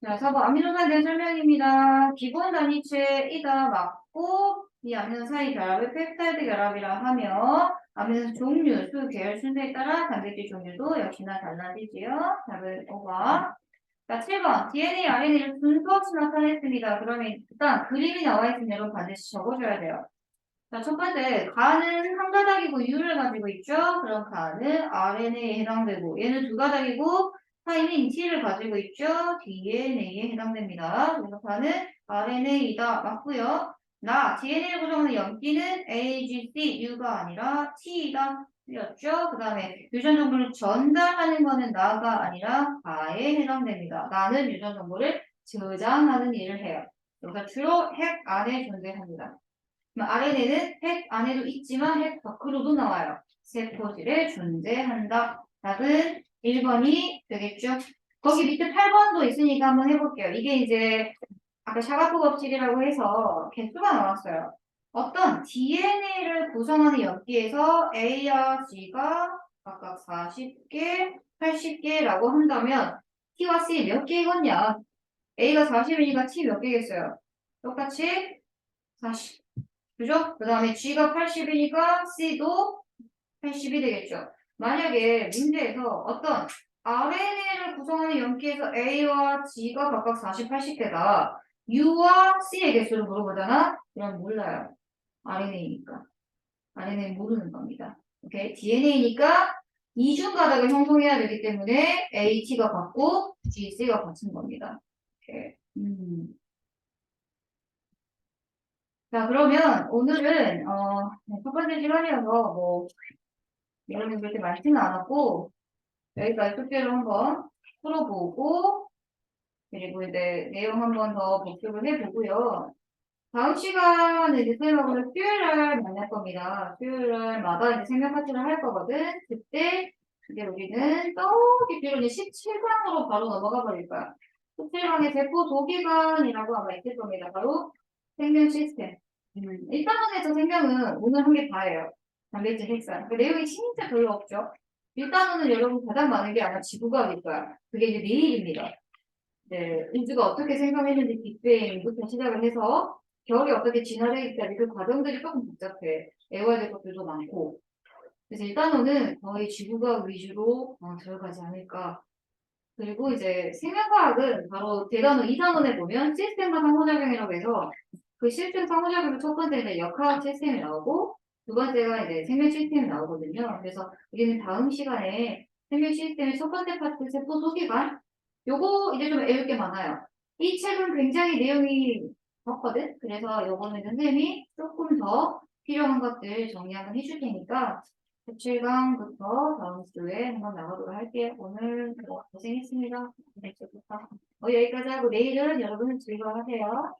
자, 4번 아미노산에 대한 설명입니다. 기본 단위체 이다 맞고 이 아미노 사이 결합을 펩타이드 결합이라 하며 아미노산 종류, 수, 계열 순서에 따라 단백질 종류도 역시나 달라지지요. 답은 5번. 자, 7번 DNA, RNA를 순서 없이 나타냈습니다. 그러면 일단 그림이 나와 있으면 여러분 반드시 적어줘야 돼요. 자, 첫 번째, 가는 한 가닥이고 U를 가지고 있죠? 그럼 가는 RNA에 해당되고, 얘는 두 가닥이고, 타임인 T를 가지고 있죠? DNA에 해당됩니다. 그래서 가는 RNA이다. 맞고요. DNA를 구성하는 염기는 A, G, C, U가 아니라 T이다. 틀렸죠? 그 다음에 유전 정보를 전달하는 거는 나가 아니라 가에 해당됩니다. 나는 유전 정보를 저장하는 일을 해요. 그래서 주로 핵 안에 존재합니다. RNA는 핵 안에도 있지만 핵 밖으로도 나와요. 세포질에 존재한다. 답은 1번이 되겠죠. 거기 밑에 8번도 있으니까 한번 해볼게요. 이게 이제 아까 샤가포 법칙이라고 해서 개수가 나왔어요. 어떤 DNA를 구성하는 엽기에서 A와 G가 각각 40개, 80개라고 한다면 T와 C 몇 개겠냐? A가 40이니까 T 몇 개겠어요? 똑같이 40. 그죠? 그 다음에 G가 80이니까 C도 80이 되겠죠. 만약에 문제에서 어떤 RNA를 구성하는 염기에서 A와 G가 각각 40, 80개다. U와 C의 개수를 물어보잖아? 그럼 몰라요. RNA니까. RNA는 모르는 겁니다. 오케이? DNA니까 이중 가닥을 형성해야 되기 때문에 A, T가 같고 G, C가 같은 겁니다. 오케이. 자, 그러면 오늘은 첫 번째 시간이어서 뭐 여러분 그렇게 많지는 않았고 여기까지 숙제를 한번 풀어보고 그리고 이제 내용 한번 더 복습을 해보고요. 다음 시간에 이제 쌤하고는 수요일날 만날 겁니다. 수요일날마다 이제 생명 파트를 할 거거든. 그때 이제 우리는 저기 뒤로 이제 17강으로 바로 넘어가 버릴 거야. 17강의 세포 도기관이라고 아마 있을 겁니다. 바로 생명 시스템. 일단원에서 생명은 오늘 한 게 다예요. 단백질 핵산. 그 내용이 진짜 별로 없죠. 일단원은 여러분 가장 많은 게 아마 지구과학일 거야. 그게 이제 내일입니다. 네, 우주가 어떻게 생성했는지 빅뱅부터 시작을 해서 별이 어떻게 진화되어 있다니 그 과정들이 조금 복잡해. 외워야 될 것들도 많고. 그래서 일단원은 거의 지구과학 위주로 들어가지 않을까. 그리고 이제 생명과학은 바로 대단원 2단원에 보면 시스템과 상호작용이라고 해서 그 시스템 상호작용의 첫 번째는 역학 시스템이 나오고 두 번째가 이제 생명 시스템이 나오거든요. 그래서 우리는 다음 시간에 생명 시스템의 첫 번째 파트 세포 소기관 요거 이제 좀 외울 게 많아요. 이 책은 굉장히 내용이 적거든. 그래서 요거는 선생님이 조금 더 필요한 것들 정리 한번 해줄 테니까 17강부터 다음 주에 한번 나가도록 할게요. 오늘 고생했습니다. 여기까지 하고 내일은 여러분 즐거워하세요.